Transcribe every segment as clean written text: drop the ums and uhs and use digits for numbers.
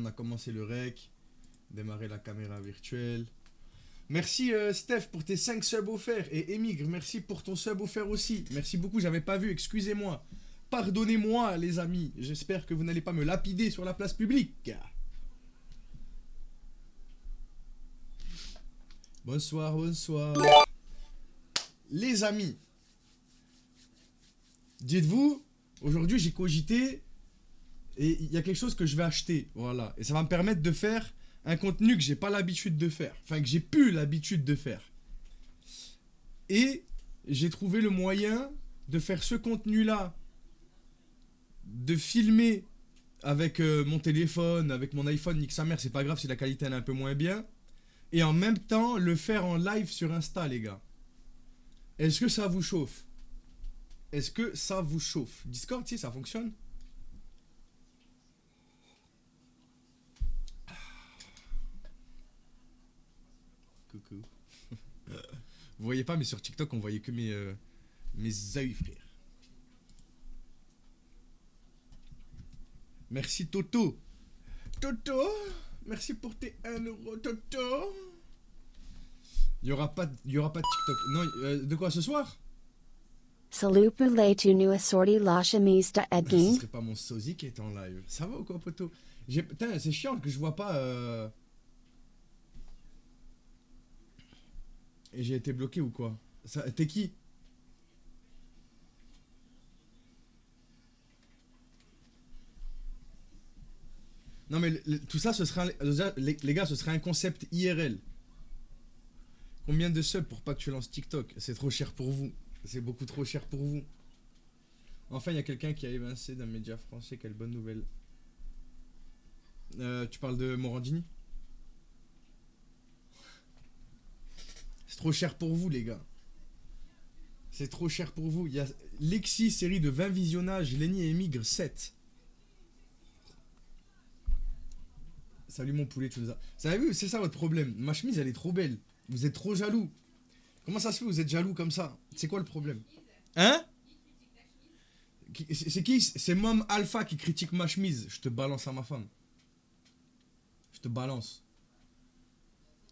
on a commencé le rec. Démarrer la caméra virtuelle. Merci Steph pour tes 5 subs offerts. Et Émigre, merci pour ton sub offert aussi. Merci beaucoup, j'avais pas vu, excusez-moi. Pardonnez-moi les amis. J'espère que vous n'allez pas me lapider sur la place publique. Bonsoir, bonsoir. Les amis. Dites-vous, aujourd'hui j'ai cogité. Et il y a quelque chose que je vais acheter. Voilà. Et ça va me permettre de faire un contenu que j'ai pas l'habitude de faire. Enfin, que j'ai plus l'habitude de faire. Et j'ai trouvé le moyen de faire ce contenu-là. De filmer avec mon téléphone, avec mon iPhone, nique sa mère, c'est pas grave si la qualité elle est un peu moins bien. Et en même temps, le faire en live sur Insta, les gars. Est-ce que ça vous chauffe? Est-ce que ça vous chauffe? Discord, si, ça fonctionne? Coucou. Vous voyez pas, mais sur TikTok, on voyait que mes yeux, frère. Merci Toto. Toto, merci pour tes 1€, Toto. Il y aura pas de TikTok. Non, de quoi ce soir? Salut poulet tu nu assorti la chemise de Ce Edging. serait pas mon sosie qui est en live. Ça va ou quoi, poto? Putain, c'est chiant que je vois pas. Et j'ai été bloqué ou quoi? T'es qui? Non mais tout ça, ce sera les gars, ce serait un concept IRL. Combien de subs pour pas que tu lances TikTok? C'est trop cher pour vous. C'est beaucoup trop cher pour vous. Enfin, il y a quelqu'un qui a évincé d'un média français. Quelle bonne nouvelle. Tu parles de Morandini? C'est trop cher pour vous, les gars. C'est trop cher pour vous. Il y a Lexi, série de 20 visionnages. Lenny et Émigre, 7. Salut mon poulet, tu nous as... Vous avez vu, c'est ça votre problème. Ma chemise, elle est trop belle. Vous êtes trop jaloux. Comment ça se fait, vous êtes jaloux comme ça? C'est quoi le problème? Hein? C'est qui? C'est Mom Alpha qui critique ma chemise. Je te balance à ma femme. Je te balance.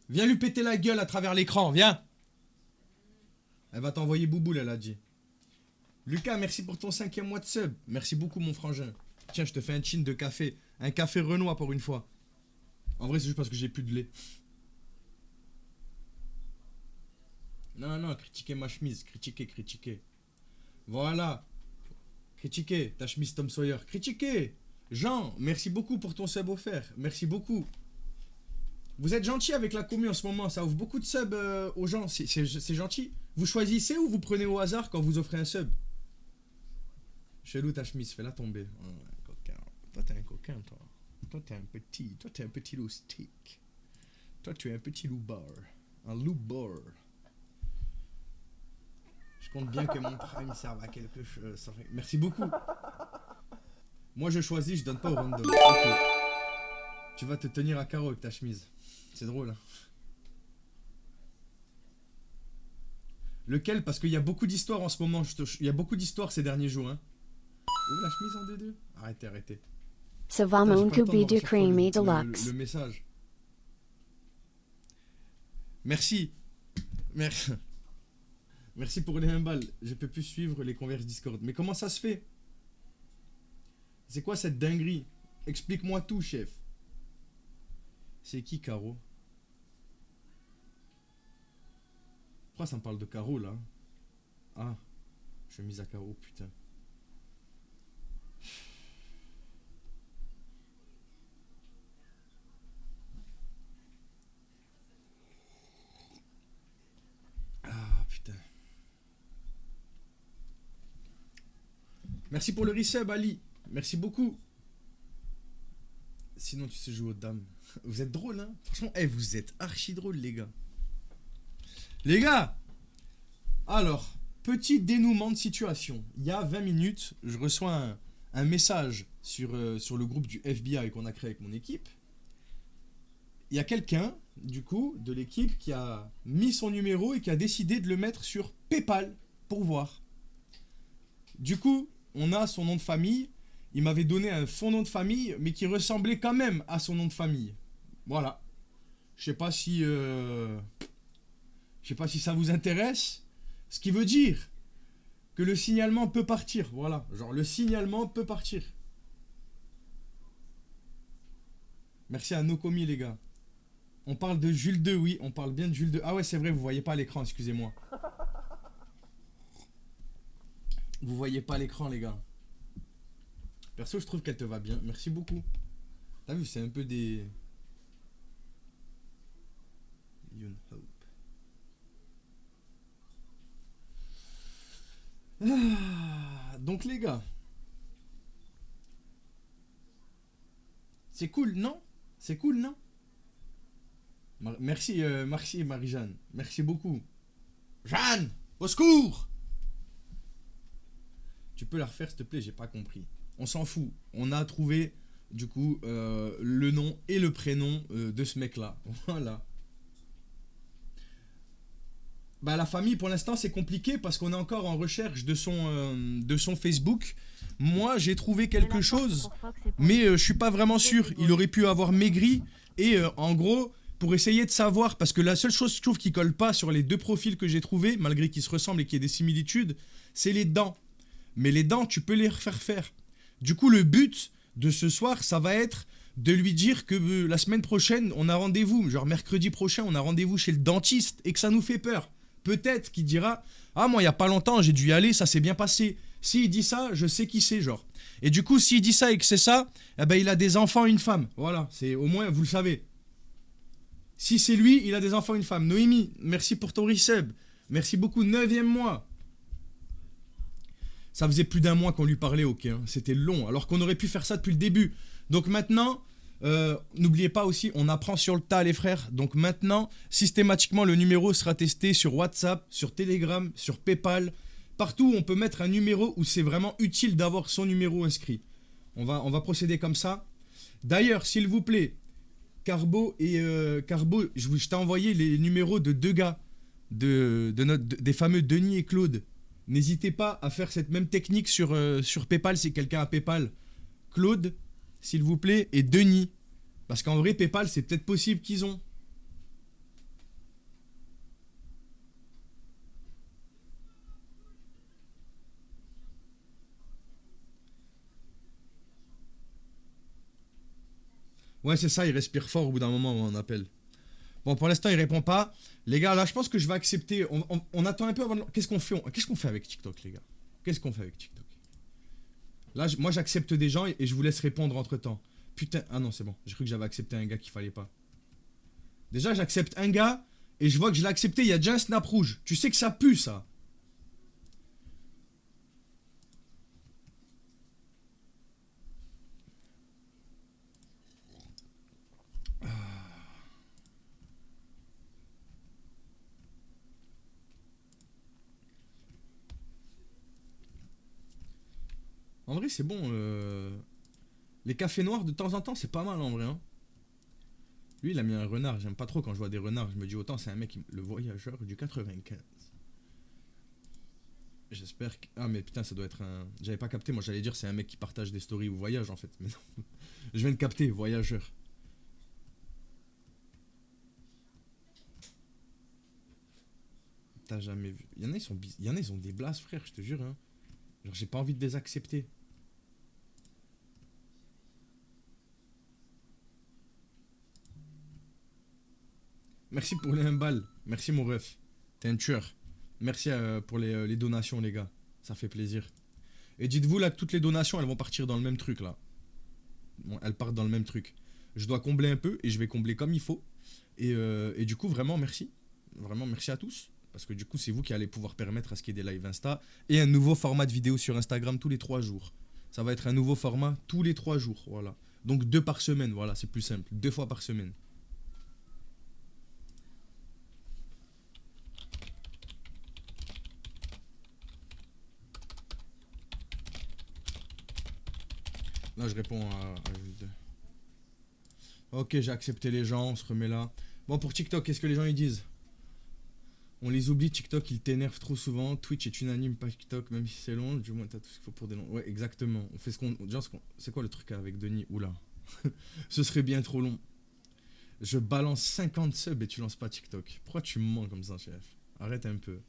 Viens lui péter la gueule à travers l'écran, viens. Elle va t'envoyer bouboule, elle a dit. Lucas, merci pour ton 5e mois de sub. Merci beaucoup, mon frangin. Tiens, je te fais un chin de café. Un café Renoir pour une fois. En vrai, c'est juste parce que j'ai plus de lait. Non, critiquez ma chemise. Critiquez. Voilà. Critiquez ta chemise Tom Sawyer. Critiquez. Jean, merci beaucoup pour ton sub offert. Merci beaucoup. Vous êtes gentil avec la commu en ce moment. Ça ouvre beaucoup de subs aux gens. C'est gentil. Vous choisissez ou vous prenez au hasard quand vous offrez un sub? Chelou ta chemise. Fais-la tomber. Oh, coquin. Toi, t'es un coquin, toi. Toi, t'es un petit loup stick. Toi, tu es un petit loup bar. Un loup bar. Je compte bien que mon prime serve à quelque chose. Merci beaucoup. Moi, je choisis, je donne pas au random. Okay. Tu vas te tenir à carreau avec ta chemise. C'est drôle. Hein. Lequel? Parce qu'il y a beaucoup d'histoires en ce moment. Il y a beaucoup d'histoires ces derniers jours. Hein. Ouvre la chemise en D2. Arrêtez. Ça va mon couper du creamy deluxe. Le message. Merci. Merci pour les 1 balle. Je peux plus suivre les converses Discord. Mais comment ça se fait? C'est quoi cette dinguerie? Explique-moi tout, chef. C'est qui, Caro? Pourquoi ça me parle de Caro, là? Ah, chemise à Caro, putain. Ah, putain. Merci pour le resub, Ali. Merci beaucoup. Sinon, tu sais jouer aux dames. Vous êtes drôle, hein? Franchement, vous êtes archi drôle, les gars. Les gars! Alors, petit dénouement de situation. Il y a 20 minutes, je reçois un message sur le groupe du FBI qu'on a créé avec mon équipe. Il y a quelqu'un, du coup, de l'équipe qui a mis son numéro et qui a décidé de le mettre sur PayPal pour voir. Du coup, on a son nom de famille il m'avait donné un faux nom de famille, mais qui ressemblait quand même à son nom de famille. Voilà. Je sais pas si... je sais pas si ça vous intéresse. Ce qui veut dire que le signalement peut partir. Voilà. Genre, le signalement peut partir. Merci à Nokomi, les gars. On parle de Jules 2, oui. On parle bien de Jules 2. Ah ouais, c'est vrai, vous voyez pas l'écran, excusez-moi. Vous voyez pas l'écran, les gars. Perso, je trouve qu'elle te va bien. Merci beaucoup. T'as vu, c'est un peu des... Yoon Hope. Donc les gars, c'est cool, non? C'est cool, non? Merci, merci Marie-Jeanne. Merci beaucoup. Jeanne, au secours! Tu peux la refaire, s'il te plaît, j'ai pas compris. On s'en fout. On a trouvé, du coup, le nom et le prénom de ce mec-là. Voilà. Bah, la famille, pour l'instant, c'est compliqué parce qu'on est encore en recherche de son Facebook. Moi, j'ai trouvé quelque chose, mais je suis pas vraiment sûr. Il aurait pu avoir maigri. Et en gros, pour essayer de savoir, parce que la seule chose, je trouve, qui colle pas sur les deux profils que j'ai trouvés, malgré qu'ils se ressemblent et qu'il y ait des similitudes, c'est les dents. Mais les dents, tu peux les refaire faire. Du coup, le but de ce soir, ça va être de lui dire que la semaine prochaine, on a rendez-vous. Genre mercredi prochain, on a rendez-vous chez le dentiste et que ça nous fait peur. Peut-être qu'il dira « Ah, moi, il n'y a pas longtemps, j'ai dû y aller, ça s'est bien passé. » S'il dit ça, je sais qui c'est, genre. Et du coup, s'il dit ça et que c'est ça, eh ben, il a des enfants et une femme. Voilà, c'est au moins, vous le savez. Si c'est lui, il a des enfants et une femme. Noémie, merci pour ton resub. Merci beaucoup, 9e mois. Ça faisait plus d'un mois qu'on lui parlait, ok. Hein. C'était long, alors qu'on aurait pu faire ça depuis le début. Donc maintenant... n'oubliez pas aussi, on apprend sur le tas les frères. Donc maintenant, systématiquement, le numéro sera testé sur WhatsApp, sur Telegram, sur PayPal. Partout où on peut mettre un numéro où c'est vraiment utile d'avoir son numéro inscrit. On va procéder comme ça. D'ailleurs, s'il vous plaît, Carbo, je t'ai envoyé les numéros de deux gars, des fameux Denis et Claude. N'hésitez pas à faire cette même technique sur PayPal si quelqu'un a PayPal. Claude, s'il vous plaît, et Denis. Parce qu'en vrai, PayPal, c'est peut-être possible qu'ils ont. Ouais, c'est ça, il respire fort au bout d'un moment où on appelle. Bon, pour l'instant, il répond pas. Les gars, là, je pense que je vais accepter. On attend un peu avant de... Qu'est-ce qu'on fait Qu'est-ce qu'on fait avec TikTok, les gars? Qu'est-ce qu'on fait avec TikTok? Là, moi, j'accepte des gens et je vous laisse répondre entre-temps. Putain, ah non, c'est bon. J'ai cru que j'avais accepté un gars qu'il fallait pas. Déjà, j'accepte un gars et je vois que je l'ai accepté. Il y a déjà un snap rouge. Tu sais que ça pue, ça. En vrai, c'est bon. Les cafés noirs, de temps en temps, c'est pas mal en vrai. Hein. Lui, il a mis un renard. J'aime pas trop quand je vois des renards. Je me dis autant, c'est un mec, le voyageur du 95. J'espère que... Ah, mais putain, ça doit être un... J'avais pas capté. Moi, j'allais dire c'est un mec qui partage des stories ou voyage en fait. Mais non. Je viens de capter, voyageur. T'as jamais vu. Il y en a, ils ont des blases, frère, je te jure. Hein. Genre, j'ai pas envie de les accepter. Merci pour les 1 balle. Merci mon ref. T'es un tueur. Merci pour les donations, les gars. Ça fait plaisir. Et dites-vous là que toutes les donations, elles vont partir dans le même truc là. Bon, elles partent dans le même truc. Je dois combler un peu et je vais combler comme il faut. Et du coup, vraiment merci. Vraiment merci à tous. Parce que du coup, c'est vous qui allez pouvoir permettre à ce qu'il y ait des lives Insta. Et un nouveau format de vidéo sur Instagram tous les 3 jours. Ça va être un nouveau format tous les 3 jours. Voilà. Donc 2 par semaine. Voilà, c'est plus simple. 2 fois par semaine. Là, je réponds à Jules. Ok, j'ai accepté les gens, on se remet là. Bon, pour TikTok, qu'est-ce que les gens ils disent? On les oublie, TikTok, ils t'énervent trop souvent. Twitch est unanime, pas TikTok, même si c'est long. Du moins, t'as tout ce qu'il faut pour des longs. Ouais, exactement. On fait ce qu'on. Déjà, c'est quoi le truc avec Denis? Oula. Ce serait bien trop long. Je balance 50 subs et tu lances pas TikTok. Pourquoi tu me mens comme ça, chef? Arrête un peu.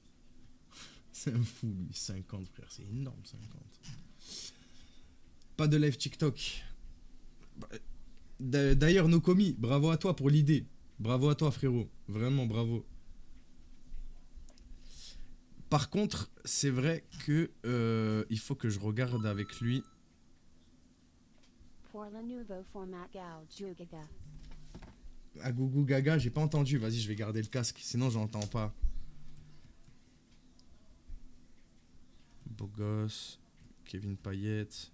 C'est un fou, lui. 50, frère. C'est énorme, 50. Pas de live TikTok. D'ailleurs, Nokomi, bravo à toi pour l'idée. Bravo à toi, frérot. Vraiment, bravo. Par contre, c'est vrai que il faut que je regarde avec lui. Pour le nouveau format Gao Gaga. À Gougou Gaga, j'ai pas entendu. Vas-y, je vais garder le casque, sinon j'entends pas. Beau gosse. Kevin Payette.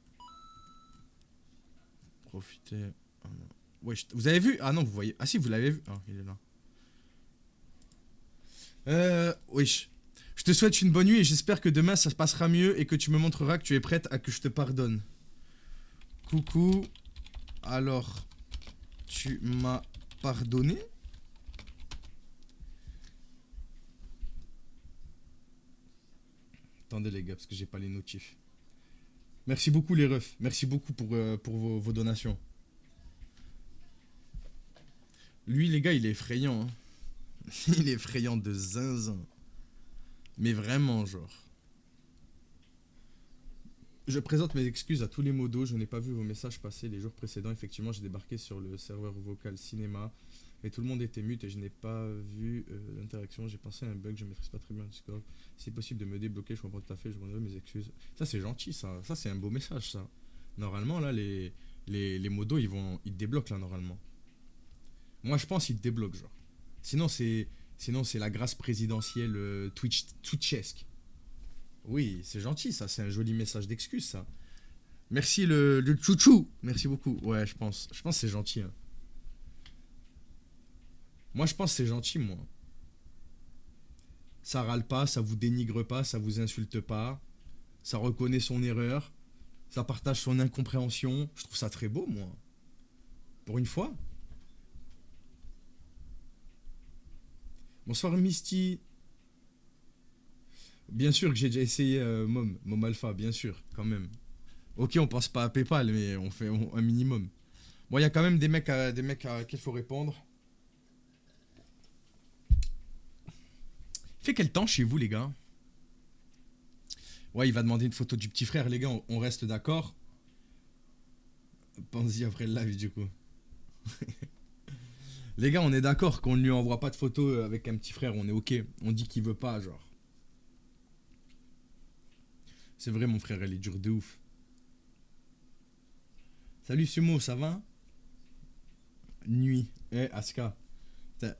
Profitez. Ah non. Ouais, vous avez vu? Ah non, vous voyez. Ah si, vous l'avez vu. Ah, il est là. Wesh. Je te souhaite une bonne nuit et j'espère que demain ça se passera mieux et que tu me montreras que tu es prête à que je te pardonne. Coucou. Alors, tu m'as pardonné? Attendez les gars, parce que j'ai pas les notifs. Merci beaucoup les refs. Merci beaucoup pour vos donations. Lui les gars, il est effrayant. Hein. Il est effrayant de zinzin. Mais vraiment, genre. Je présente mes excuses à tous les modos. Je n'ai pas vu vos messages passer les jours précédents. Effectivement, j'ai débarqué sur le serveur vocal cinéma. Et tout le monde était mute et je n'ai pas vu l'interaction. J'ai pensé à un bug, je ne maîtrise pas très bien le Discord. Si c'est possible de me débloquer, je comprends tout à fait. Je vous donne mes excuses. Ça, c'est gentil, ça. Ça, c'est un beau message, ça. Normalement, là, les modos, ils te débloquent, là, normalement. Moi, je pense qu'ils te débloquent, genre. Sinon, c'est la grâce présidentielle Twitchesque. Oui, c'est gentil, ça. C'est un joli message d'excuse, ça. Merci le chouchou. Merci beaucoup. Ouais, je pense. Je pense que c'est gentil. Hein. Moi, je pense que c'est gentil, moi. Ça râle pas, ça vous dénigre pas, ça vous insulte pas. Ça reconnaît son erreur. Ça partage son incompréhension. Je trouve ça très beau, moi. Pour une fois. Bonsoir, Misty. Bien sûr que j'ai déjà essayé Mom Alpha, bien sûr, quand même. Ok, on passe pas à PayPal, mais on fait un minimum. Bon, il y a quand même des mecs à qui il faut répondre. Il fait quel temps chez vous, les gars? Ouais, il va demander une photo du petit frère, les gars, on reste d'accord. Pense-y après le live, du coup. Les gars, on est d'accord qu'on ne lui envoie pas de photo avec un petit frère, on est ok. On dit qu'il veut pas, genre. C'est vrai, mon frère, elle est dure de ouf. Salut Sumo, ça va? Nuit. Eh, Aska.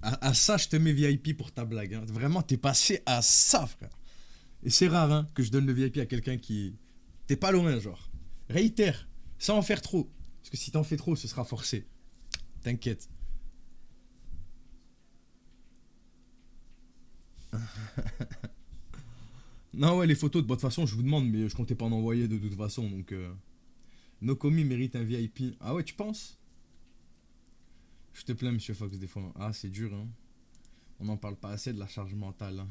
À ça, je te mets VIP pour ta blague. Hein. Vraiment, t'es passé à ça, frère. Et c'est rare hein, que je donne le VIP à quelqu'un qui... T'es pas loin, genre. Réitère, sans en faire trop. Parce que si t'en fais trop, ce sera forcé. T'inquiète. Non, ouais, les photos, de toute façon, je vous demande, mais je comptais pas en envoyer de toute façon, donc... Nokomi mérite un VIP. Ah ouais, tu penses? Je te plains, monsieur Fox, des fois. Ah, c'est dur, hein. On n'en parle pas assez de la charge mentale. Hein.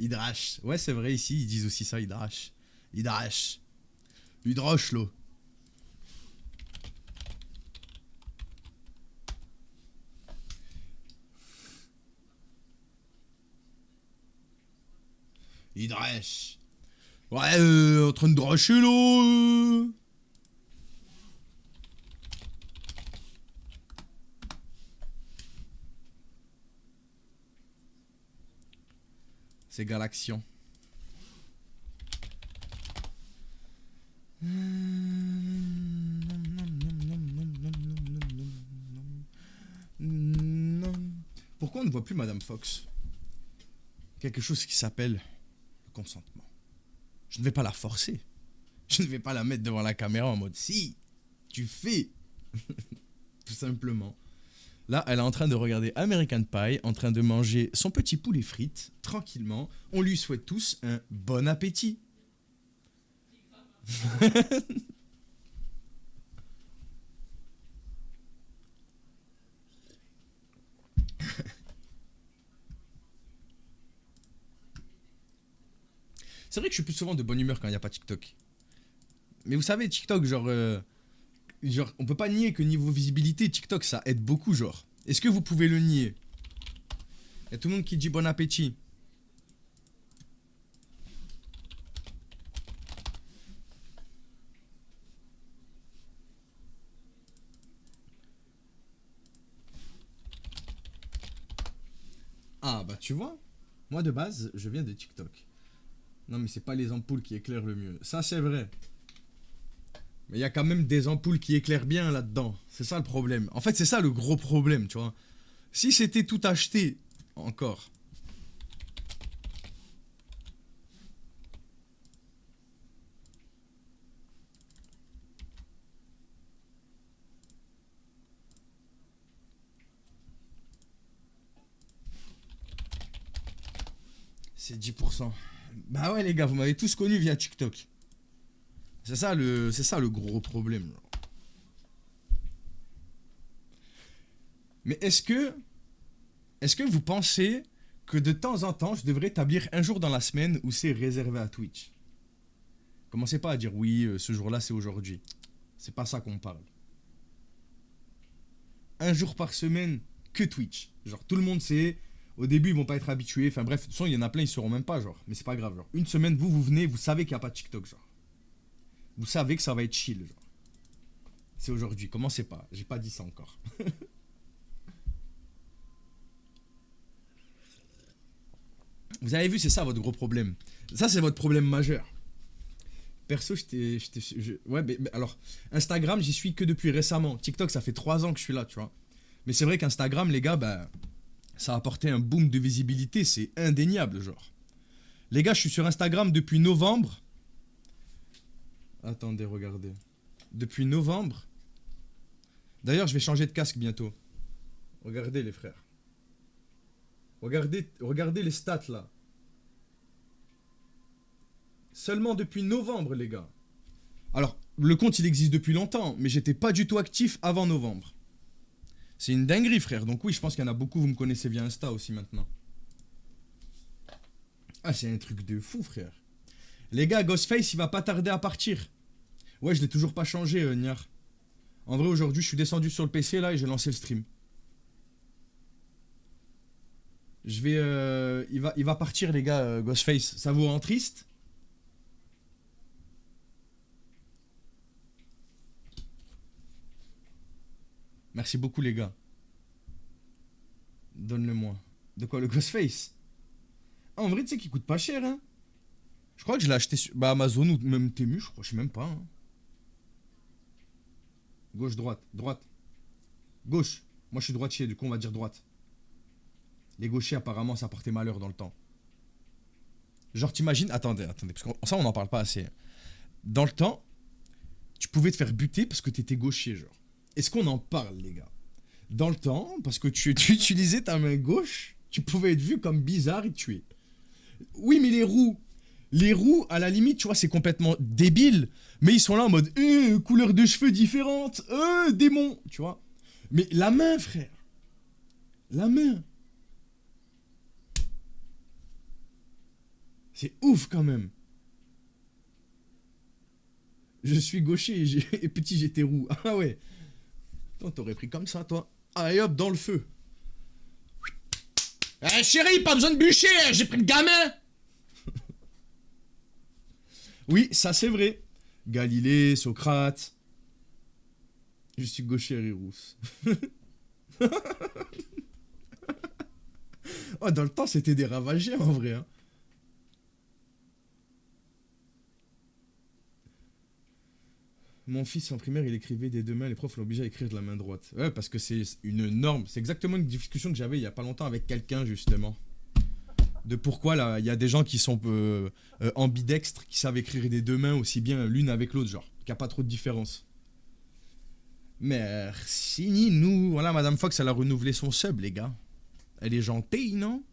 Hydrache. Ouais, c'est vrai, ici, ils disent aussi ça, Hydrache. Hydrache. Hydrache, là. Hydrache. Ouais, en train de dracher, là. C'est Galaxion. Pourquoi on ne voit plus Madame Fox? Quelque chose qui s'appelle le consentement. Je ne vais pas la forcer. Je ne vais pas la mettre devant la caméra en mode si, tu fais. Tout simplement. Là, elle est en train de regarder American Pie, en train de manger son petit poulet frites, tranquillement. On lui souhaite tous un bon appétit. C'est vrai que je suis plus souvent de bonne humeur quand il n'y a pas TikTok. Mais vous savez, TikTok, genre, on peut pas nier que niveau visibilité, TikTok, ça aide beaucoup, genre. Est-ce que vous pouvez le nier? Il y a tout le monde qui dit bon appétit. Ah, bah tu vois, moi de base, je viens de TikTok. Non, mais c'est pas les ampoules qui éclairent le mieux. Ça, c'est vrai. Mais il y a quand même des ampoules qui éclairent bien là-dedans. C'est ça le problème. En fait, c'est ça le gros problème, tu vois. Si c'était tout acheté, encore. C'est 10%. Bah ouais, les gars, vous m'avez tous connu via TikTok. C'est ça le gros problème. Genre. Mais est-ce que vous pensez que de temps en temps, je devrais établir un jour dans la semaine où c'est réservé à Twitch? Commencez pas à dire oui, ce jour-là, c'est aujourd'hui. C'est pas ça qu'on parle. Un jour par semaine, que Twitch. Genre, tout le monde sait. Au début, ils vont pas être habitués. Enfin bref, de toute façon, il y en a plein, ils sauront même pas, genre. Mais c'est pas grave, genre. Une semaine, vous venez, vous savez qu'il n'y a pas de TikTok, genre. Vous savez que ça va être chill, genre. C'est aujourd'hui, commencez pas. J'ai pas dit ça encore. Vous avez vu, c'est ça votre gros problème. Ça, c'est votre problème majeur. Perso, ouais, mais alors, Instagram, j'y suis que depuis récemment. TikTok, ça fait 3 ans que je suis là, tu vois. Mais c'est vrai qu'Instagram, les gars, bah, ça a apporté un boom de visibilité, c'est indéniable, genre. Les gars, je suis sur Instagram depuis novembre. Attendez, regardez. Depuis novembre. D'ailleurs, je vais changer de casque bientôt. Regardez, les frères. Regardez les stats, là. Seulement depuis novembre, les gars. Alors, le compte, il existe depuis longtemps, mais j'étais pas du tout actif avant novembre. C'est une dinguerie, frère. Donc oui, je pense qu'il y en a beaucoup, vous me connaissez via Insta aussi maintenant. Ah, c'est un truc de fou, frère. Les gars, Ghostface, il va pas tarder à partir. Ouais, je l'ai toujours pas changé, Niar. En vrai, aujourd'hui, je suis descendu sur le PC, là, et j'ai lancé le stream. Je vais... il va partir, les gars, Ghostface. Ça vous rend triste? Merci beaucoup, les gars. Donne-le-moi. De quoi, le Ghostface? Ah, en vrai, tu sais qu'il coûte pas cher, hein. Je crois que je l'ai acheté sur Amazon ou même Temu, je crois, je sais même pas. Hein. Gauche, droite, droite. Gauche. Moi, je suis droitier, du coup, on va dire droite. Les gauchers, apparemment, ça portait malheur dans le temps. Genre, t'imagines... Attendez, parce que ça, on n'en parle pas assez. Dans le temps, tu pouvais te faire buter parce que t'étais gaucher, genre. Est-ce qu'on en parle, les gars? Dans le temps, parce que tu utilisais ta main gauche, tu pouvais être vu comme bizarre et tué. Oui, mais les roues, à la limite, tu vois, c'est complètement débile. Mais ils sont là en mode, couleur de cheveux différente, démon, tu vois. Mais la main, frère. La main. C'est ouf quand même. Je suis gaucher et petit, j'étais roux. Ah ouais. T'aurais pris comme ça, toi. Allez hop, dans le feu. Eh chérie, pas besoin de bûcher, j'ai pris le gamin. Oui, ça c'est vrai. Galilée, Socrate. Je suis gaucher et rousse. Oh, dans le temps, c'était des ravagés en vrai. Hein. Mon fils en primaire, il écrivait des deux mains, les profs l'ont obligé à écrire de la main droite. Ouais, parce que c'est une norme. C'est exactement une discussion que j'avais il y a pas longtemps avec quelqu'un, justement. De pourquoi là, il y a des gens qui sont ambidextres, qui savent écrire des deux mains aussi bien l'une avec l'autre, genre. Qu'il n'y a pas trop de différence. Merci, nous. Voilà, Madame Fox, elle a renouvelé son sub, les gars. Elle est gentille, non?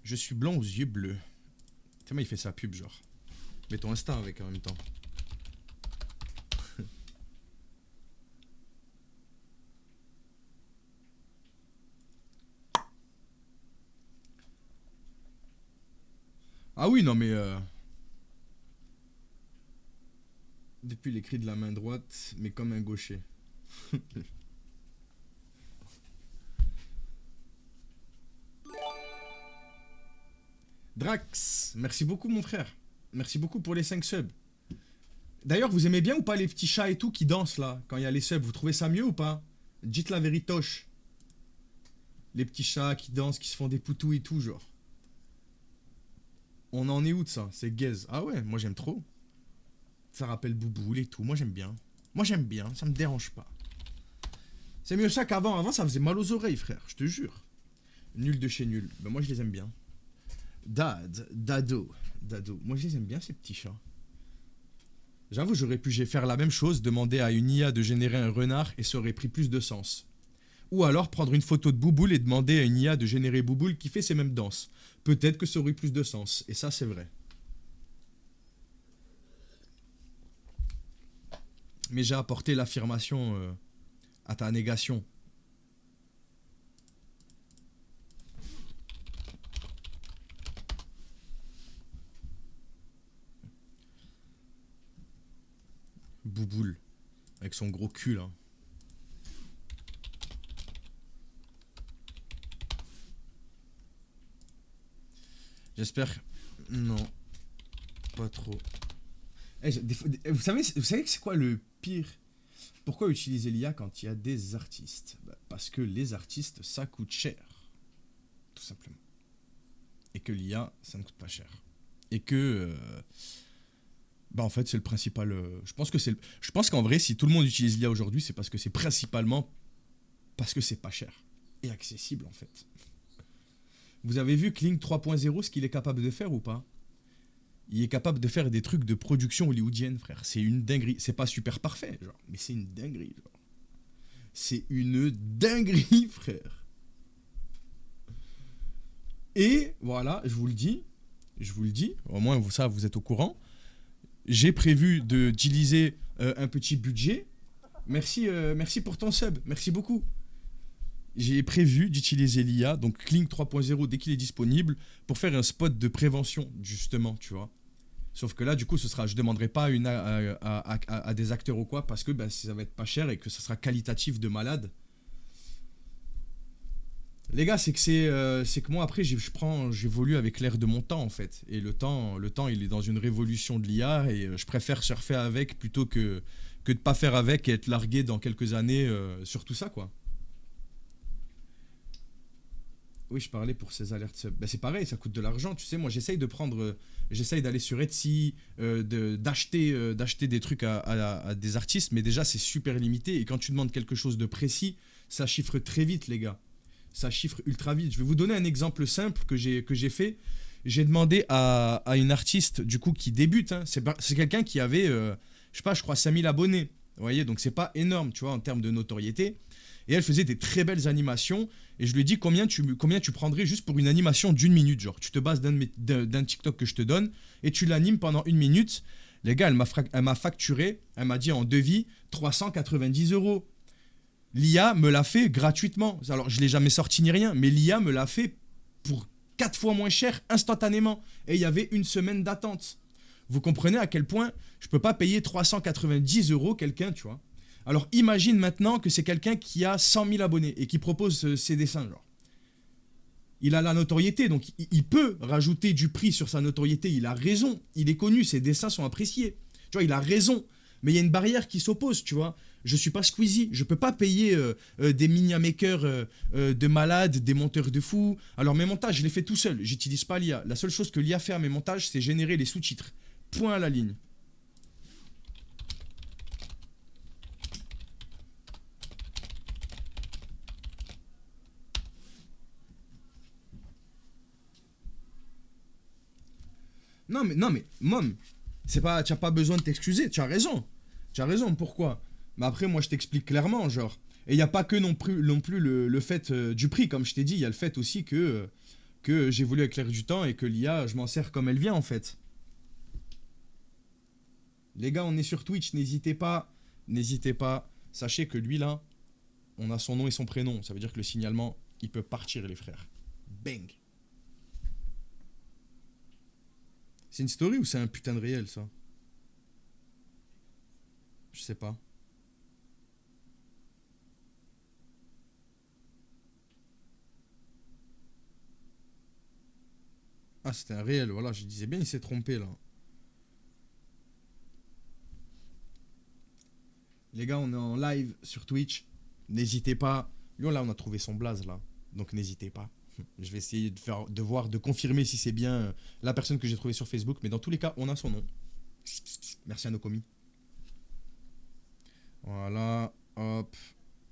Je suis blanc aux yeux bleus. Comment il fait sa pub, genre? Mets ton Insta avec en même temps. Ah oui, non, mais... Depuis l'écrit de la main droite, mais comme un gaucher. Drax, merci beaucoup mon frère. Merci beaucoup pour les 5 subs. D'ailleurs, vous aimez bien ou pas les petits chats et tout qui dansent là, quand il y a les subs? Vous trouvez ça mieux ou pas? Dites la véritoche. Les petits chats qui dansent, qui se font des poutous et tout, genre. On en est où de ça? C'est gaze. Ah ouais, moi j'aime trop. Ça rappelle Bouboule et tout, moi j'aime bien. Moi j'aime bien, ça me dérange pas. C'est mieux ça qu'avant. Avant ça faisait mal aux oreilles, frère, je te jure. Nul de chez nul. Ben moi je les aime bien. Dado. Moi je les aime bien ces petits chats. J'avoue, j'aurais pu faire la même chose, demander à une IA de générer un renard et ça aurait pris plus de sens. Ou alors prendre une photo de Bouboule et demander à une IA de générer Bouboule qui fait ces mêmes danses. Peut-être que ça aurait plus de sens. Et ça, c'est vrai. Mais j'ai apporté l'affirmation à ta négation. Bouboule. Avec son gros cul, là. J'espère... Non. Pas trop. Vous savez que c'est quoi le pire? Pourquoi utiliser l'IA quand il y a des artistes? Parce que les artistes, ça coûte cher. Tout simplement. Et que l'IA, ça ne coûte pas cher. Et que... en fait, c'est le principal... Je pense qu'en vrai, si tout le monde utilise l'IA aujourd'hui, c'est parce que c'est principalement... Parce que c'est pas cher. Et accessible, en fait. Vous avez vu Kling 3.0, ce qu'il est capable de faire ou pas? Il est capable de faire des trucs de production hollywoodienne, frère. C'est une dinguerie. C'est pas super parfait, genre. Mais c'est une dinguerie, genre. C'est une dinguerie, frère. Et voilà, je vous le dis. Au moins, ça, vous êtes au courant. J'ai prévu d'utiliser un petit budget. Merci pour ton sub. Merci beaucoup. J'ai prévu d'utiliser l'IA, donc Kling 3.0 dès qu'il est disponible, pour faire un spot de prévention, justement, tu vois. Sauf que là, du coup, je demanderai pas à des acteurs ou quoi, parce que ça va être pas cher et que ça sera qualitatif de malade. Les gars, c'est que moi, après, j'évolue avec l'air de mon temps, en fait. Et le temps, il est dans une révolution de l'IA, et je préfère surfer avec plutôt que de pas faire avec et être largué dans quelques années sur tout ça, quoi. Oui, je parlais pour ces alertes sub. C'est pareil, ça coûte de l'argent, tu sais. Moi, j'essaye d'aller sur Etsy, d'acheter des trucs à des artistes, mais déjà, c'est super limité. Et quand tu demandes quelque chose de précis, ça chiffre très vite, les gars. Ça chiffre ultra vite. Je vais vous donner un exemple simple que j'ai fait. J'ai demandé à une artiste, du coup, qui débute. Hein. C'est quelqu'un qui avait, je crois 5000 abonnés. Vous voyez, donc c'est pas énorme, tu vois, en termes de notoriété. Et elle faisait des très belles animations. Et je lui ai dit combien tu prendrais juste pour une animation d'1 minute. Genre, tu te bases d'un TikTok que je te donne et tu l'animes pendant 1 minute. Les gars, elle m'a facturé, elle m'a dit en devis 390 €. L'IA me l'a fait gratuitement. Alors, je ne l'ai jamais sorti ni rien, mais l'IA me l'a fait pour 4 fois moins cher instantanément. Et il y avait 1 semaine d'attente. Vous comprenez à quel point je ne peux pas payer 390 € quelqu'un, tu vois. Alors imagine maintenant que c'est quelqu'un qui a 100 000 abonnés et qui propose ses dessins. Genre. Il a la notoriété, donc il peut rajouter du prix sur sa notoriété. Il a raison, il est connu, ses dessins sont appréciés. Tu vois, il a raison. Mais il y a une barrière qui s'oppose, tu vois. Je suis pas Squeezie, je peux pas payer des mini-makers de malades, des monteurs de fous. Alors mes montages, je les fais tout seul, j'utilise pas l'IA. La seule chose que l'IA fait à mes montages, c'est générer les sous-titres. Point à la ligne. Non mais, Mom, tu n'as pas besoin de t'excuser, tu as raison. Tu as raison, pourquoi? Mais après, moi, je t'explique clairement, genre. Et il n'y a pas que non plus le fait du prix, comme je t'ai dit, il y a le fait aussi que j'évolue avec l'air du temps et que l'IA, je m'en sers comme elle vient, en fait. Les gars, on est sur Twitch, n'hésitez pas. Sachez que lui, là, on a son nom et son prénom. Ça veut dire que le signalement, il peut partir, les frères. Bang. C'est une story ou c'est un putain de réel, ça? Je sais pas. Ah, c'était un réel, voilà, je disais bien, il s'est trompé, là. Les gars, on est en live sur Twitch. N'hésitez pas. Lui, là, on a trouvé son blaze, là. Donc, n'hésitez pas. Je vais essayer de confirmer si c'est bien la personne que j'ai trouvée sur Facebook. Mais dans tous les cas, on a son nom. Merci à nos commis. Voilà. Hop.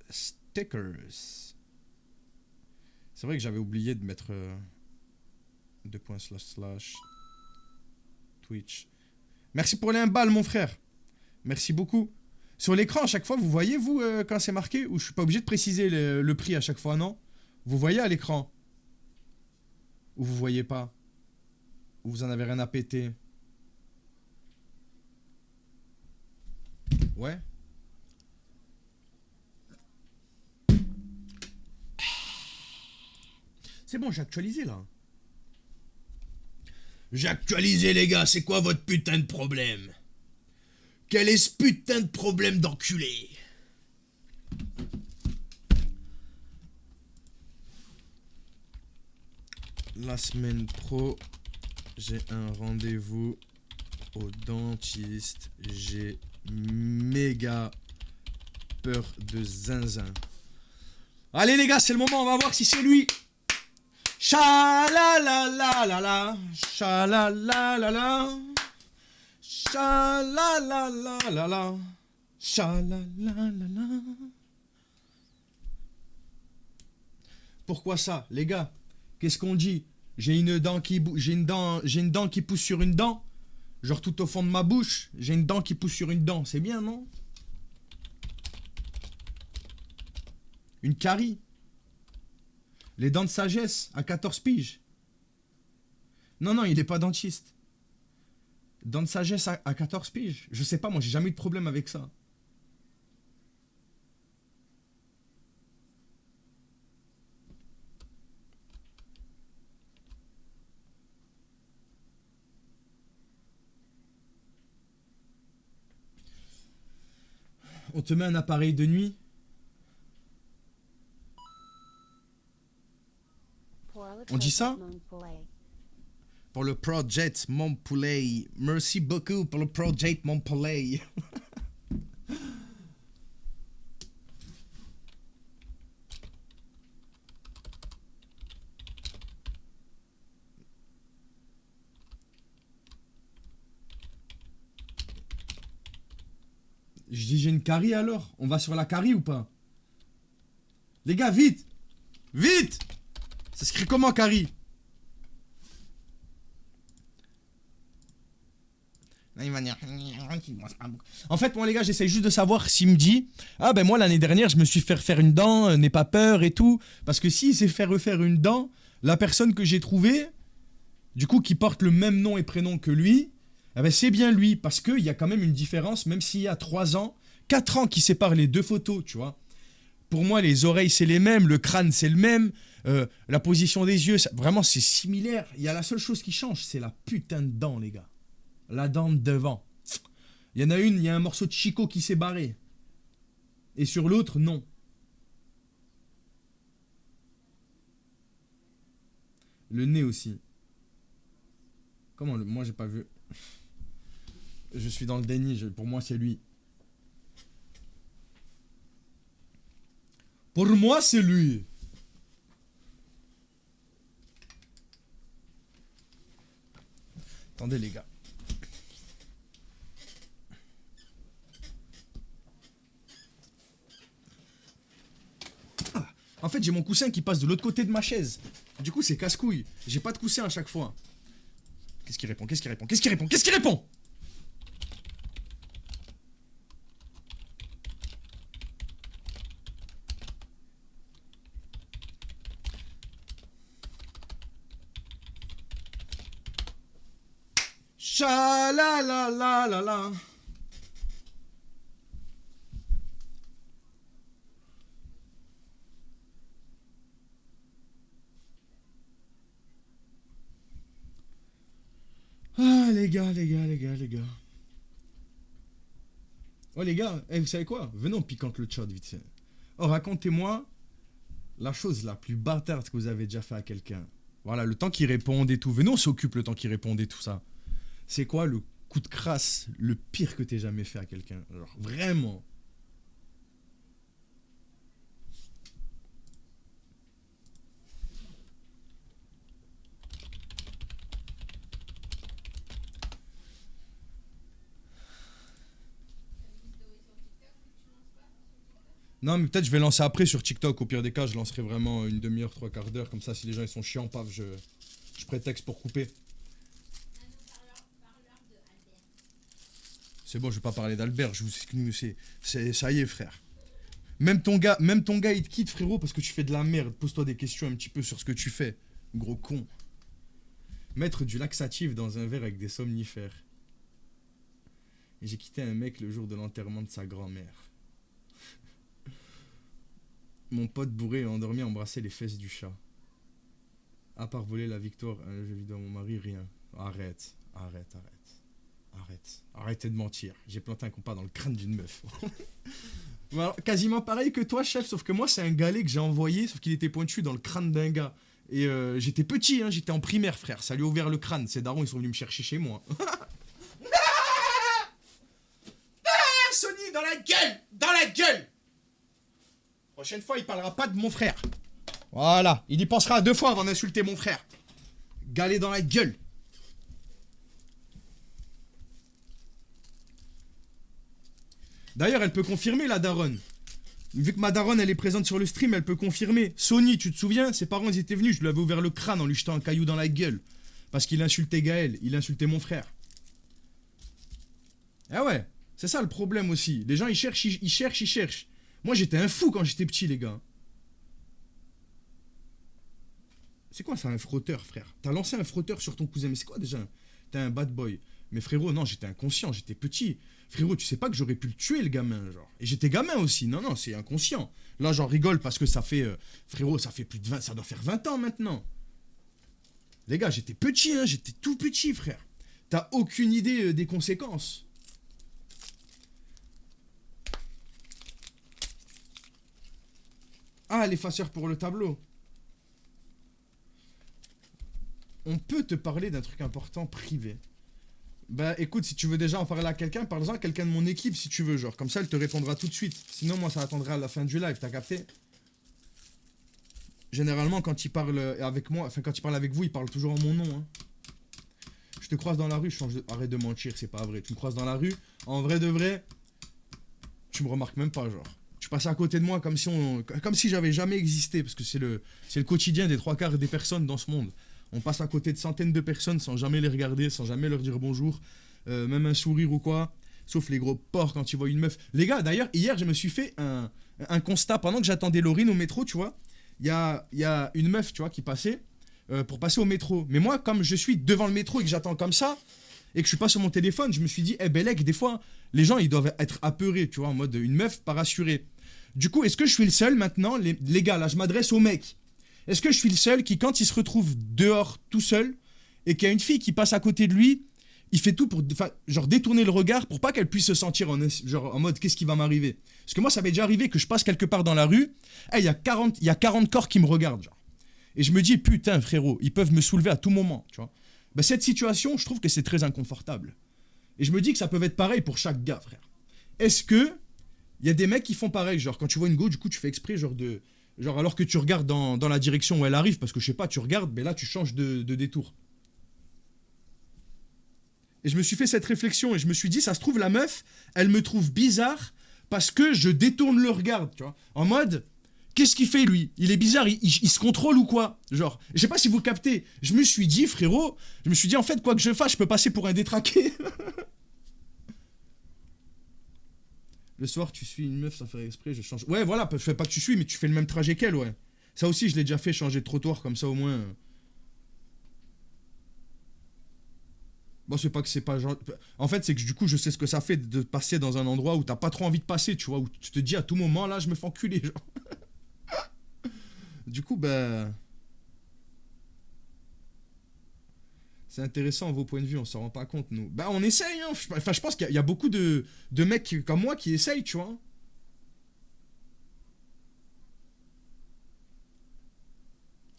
Stickers. C'est vrai que j'avais oublié de mettre... Twitch. Merci pour les 1 balle, mon frère. Merci beaucoup. Sur l'écran, à chaque fois, vous voyez, vous, quand c'est marqué? Ou je suis pas obligé de préciser le prix à chaque fois, non? Vous voyez à l'écran? Ou vous voyez pas? Ou vous en avez rien à péter? Ouais. C'est bon, j'ai actualisé, là. J'ai actualisé, les gars, c'est quoi votre putain de problème? Quel est ce putain de problème d'enculé? La semaine pro, j'ai un rendez-vous au dentiste. J'ai méga peur de zinzin. Allez les gars, c'est le moment, on va voir si c'est lui. Cha-la-la-la-la-la, cha-la-la-la-la, cha-la-la-la-la-la, cha-la-la-la-la. Pourquoi ça, les gars? Qu'est-ce qu'on dit? J'ai une dent qui pousse sur une dent. Genre tout au fond de ma bouche, j'ai une dent qui pousse sur une dent. C'est bien, non? Une carie. Les dents de sagesse à 14 piges. Non, non, il n'est pas dentiste. Dents de sagesse à 14 piges. Je sais pas, moi j'ai jamais eu de problème avec ça. On te met un appareil de nuit. On dit ça? Pour le Project Mon Poulet. Merci beaucoup pour le Project Mon Poulet. Je dis j'ai une carie alors. On va sur la carie ou pas? Les gars, vite! Vite! Ça s'écrit comment, carie? En fait, moi les gars, j'essaie juste de savoir s'il me dit ah ben moi l'année dernière je me suis fait refaire une dent, n'aie pas peur et tout. Parce que s'il s'est fait refaire une dent, la personne que j'ai trouvée, du coup qui porte le même nom et prénom que lui, eh ben c'est bien lui. Parce qu'il y a quand même une différence, même s'il y a 3 ans, 4 ans qui séparent les deux photos, tu vois. Pour moi, les oreilles c'est les mêmes, le crâne c'est le même, la position des yeux, vraiment c'est similaire. Il y a la seule chose qui change, c'est la putain de dent, les gars. La dent de devant. Il y en a une, il y a un morceau de Chico qui s'est barré. Et sur l'autre, non. Le nez aussi. Comment moi j'ai pas vu. Je suis dans le déni, pour moi c'est lui. Pour moi c'est lui. Attendez les gars. En fait, j'ai mon coussin qui passe de l'autre côté de ma chaise. Du coup, c'est casse-couille. J'ai pas de coussin à chaque fois. Qu'est-ce qu'il répond? Qu'est-ce qu'il répond? Qu'est-ce qu'il répond? Qu'est-ce qu'il répond? Cha la la la la la. Ah, les gars, les gars, les gars, les gars. Oh, les gars, vous savez quoi? Venons, on piquante le chat vite fait. Oh, racontez-moi la chose la plus bâtarde que vous avez déjà fait à quelqu'un. Voilà, le temps qu'il réponde et tout. Venons, on s'occupe le temps qu'il réponde et tout ça. C'est quoi le coup de crasse, le pire que t'aies jamais fait à quelqu'un? Genre, vraiment. Non, mais peut-être je vais lancer après sur TikTok. Au pire des cas, je lancerai vraiment une demi-heure, trois quarts d'heure. Comme ça, si les gens ils sont chiants, paf, je prétexte pour couper. C'est bon, je vais pas parler d'Albert. Je vous ça y est, frère. Même ton gars, il te quitte, frérot, parce que tu fais de la merde. Pose-toi des questions un petit peu sur ce que tu fais, gros con. Mettre du laxatif dans un verre avec des somnifères. Et j'ai quitté un mec le jour de l'enterrement de sa grand-mère. Mon pote bourré et endormi embrassait les fesses du chat. À part voler la victoire, un jeu vidéo à mon mari, rien. Arrête. Arrêtez de mentir. J'ai planté un compas dans le crâne d'une meuf. Alors, quasiment pareil que toi, chef, sauf que moi, c'est un galet que j'ai envoyé, sauf qu'il était pointu dans le crâne d'un gars. Et j'étais petit, hein, j'étais en primaire, frère. Ça lui a ouvert le crâne. Ces darons, ils sont venus me chercher chez moi. Sony, dans la gueule! Dans la gueule! Prochaine fois, il parlera pas de mon frère. Voilà, il y pensera 2 fois avant d'insulter mon frère. Galet dans la gueule. D'ailleurs, elle peut confirmer, la daronne. Vu que ma daronne, elle est présente sur le stream, elle peut confirmer. Sony, tu te souviens? Ses parents, ils étaient venus, je lui avais ouvert le crâne en lui jetant un caillou dans la gueule. Parce qu'il insultait Gaël, il insultait mon frère. Ah ouais, c'est ça le problème aussi. Les gens, ils cherchent. Moi, j'étais un fou quand j'étais petit, les gars. C'est quoi ça, un frotteur, frère? T'as lancé un frotteur sur ton cousin, mais c'est quoi déjà? T'es un bad boy. Mais frérot, non, j'étais inconscient, j'étais petit. Frérot, tu sais pas que j'aurais pu le tuer, le gamin, genre. Et j'étais gamin aussi. Non, c'est inconscient. Là, j'en rigole parce que ça fait... frérot, ça fait plus de 20... Ça doit faire 20 ans, maintenant. Les gars, j'étais petit, hein. J'étais tout petit, frère. T'as aucune idée des conséquences. Ah, l'effaceur pour le tableau. On peut te parler d'un truc important privé. Bah écoute, si tu veux déjà en parler à quelqu'un, parle-en à quelqu'un de mon équipe si tu veux, genre. Comme ça, elle te répondra tout de suite. Sinon, moi, ça attendra à la fin du live, t'as capté? Généralement, quand il parle avec moi, enfin, quand il parle avec vous, il parle toujours en mon nom, hein. Je te croise dans la rue, arrête de mentir, c'est pas vrai. Tu me croises dans la rue, en vrai de vrai, tu me remarques même pas, genre. Tu passes à côté de moi comme si j'avais jamais existé, parce que c'est le quotidien des 3/4 des personnes dans ce monde. On passe à côté de centaines de personnes sans jamais les regarder, sans jamais leur dire bonjour, même un sourire ou quoi, sauf les gros porcs quand ils voient une meuf. Les gars, d'ailleurs, hier, je me suis fait un constat, pendant que j'attendais Laurine au métro, tu vois, il y a une meuf, tu vois, qui passait pour passer au métro. Mais moi, comme je suis devant le métro et que j'attends comme ça, et que je suis pas sur mon téléphone, je me suis dit, Bellec, des fois, les gens, ils doivent être apeurés, tu vois, en mode une meuf pas rassurée. Du coup, est-ce que je suis le seul maintenant, les gars, là, je m'adresse aux mecs. Est-ce que je suis le seul qui, quand il se retrouve dehors tout seul, et qu'il y a une fille qui passe à côté de lui, il fait tout pour genre détourner le regard pour pas qu'elle puisse se sentir en mode qu'est-ce qui va m'arriver? Parce que moi, ça m'est déjà arrivé que je passe quelque part dans la rue, il y a 40 corps qui me regardent, genre. Et je me dis, putain, frérot, ils peuvent me soulever à tout moment, tu vois. Bah, cette situation, je trouve que c'est très inconfortable. Et je me dis que ça peut être pareil pour chaque gars, frère. Est-ce que il y a des mecs qui font pareil, genre quand tu vois une go, du coup, tu fais exprès, genre alors que tu regardes dans la direction où elle arrive, parce que je sais pas, tu regardes, mais là tu changes de détour. Et je me suis fait cette réflexion et je me suis dit, ça se trouve, la meuf, elle me trouve bizarre parce que je détourne le regard, tu vois. En mode, qu'est-ce qu'il fait lui? Il est bizarre, il se contrôle ou quoi? Genre, je sais pas si vous captez. Je me suis dit, frérot, en fait, quoi que je fasse, je peux passer pour un détraqué. Le soir, tu suis une meuf sans faire exprès, je change. Ouais, voilà, je fais pas que tu suis, mais tu fais le même trajet qu'elle, ouais. Ça aussi, je l'ai déjà fait, changer de trottoir, comme ça au moins. Bon, c'est pas que c'est pas genre. En fait, c'est que du coup, je sais ce que ça fait de passer dans un endroit où t'as pas trop envie de passer, tu vois, où tu te dis à tout moment, là, je me fais enculer, genre. Du coup, bah. C'est intéressant vos points de vue, on s'en rend pas compte nous. Bah on essaye, hein. Enfin je pense qu'il y a beaucoup de mecs comme moi qui essayent, tu vois.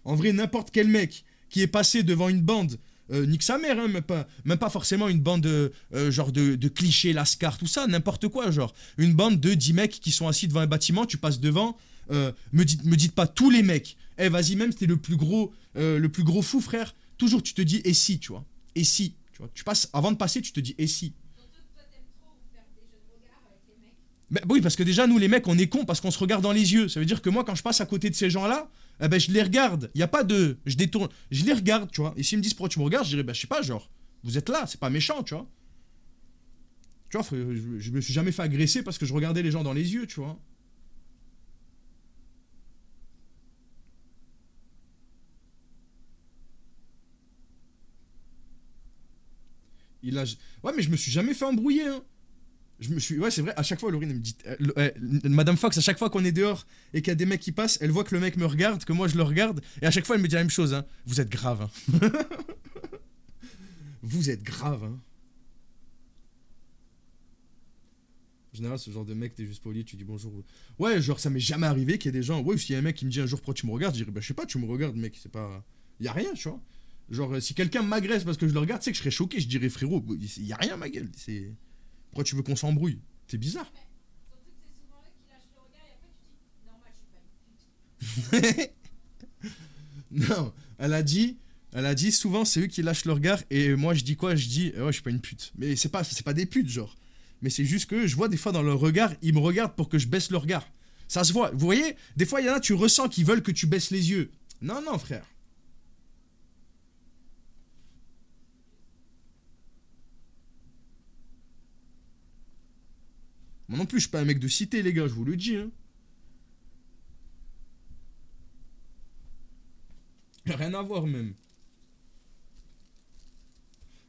En vrai, n'importe quel mec qui est passé devant une bande, nique sa mère, hein, même pas forcément une bande genre de clichés, lascar, tout ça, n'importe quoi, genre. Une bande de 10 mecs qui sont assis devant un bâtiment, tu passes devant, me dites pas tous les mecs. Eh vas-y, même si t'es le plus gros fou, frère, toujours tu te dis et si, tu vois. Et si, tu vois. Tu passes, avant de passer, tu te dis et si. Bah oui, parce que déjà, nous, les mecs, on est cons parce qu'on se regarde dans les yeux. Ça veut dire que moi, quand je passe à côté de ces gens-là, eh ben, je les regarde. Il n'y a pas de... Je détourne. Je les regarde, tu vois. Et s'ils me disent pourquoi tu me regardes, je dirais, bah, je sais pas, genre, vous êtes là, c'est pas méchant, tu vois. Tu vois, je me suis jamais fait agresser parce que je regardais les gens dans les yeux, tu vois. Il a... Ouais, mais je me suis jamais fait embrouiller, hein. Je me suis... Ouais, c'est vrai, à chaque fois, Laurine, elle me dit... Madame Fox, à chaque fois qu'on est dehors et qu'il y a des mecs qui passent, elle voit que le mec me regarde, que moi je le regarde, et à chaque fois, elle me dit la même chose, hein. Vous êtes grave, hein. Vous êtes grave, hein. En général, ce genre de mec, t'es juste poli, tu dis bonjour. Ouais, genre, ça m'est jamais arrivé qu'il y ait des gens... Ouais, s'il y a un mec qui me dit un jour pourquoi tu me regardes, je dirais, bah, je sais pas, tu me regardes, mec, c'est pas... Y a rien, tu vois. Genre, si quelqu'un m'agresse parce que je le regarde, tu sais que je serais choqué, je dirais, frérot, y a rien, ma gueule, c'est... Pourquoi tu veux qu'on s'embrouille? C'est bizarre. Non, elle a dit souvent c'est eux qui lâchent le regard et moi je dis quoi? Je dis ouais je suis pas une pute. Mais c'est pas des putes genre. Mais c'est juste que je vois des fois dans leur regard, ils me regardent pour que je baisse le regard. Ça se voit. Vous voyez? Des fois il y en a tu ressens qu'ils veulent que tu baisses les yeux. Non non frère. Moi non plus je suis pas un mec de cité les gars, je vous le dis hein. Rien à voir même.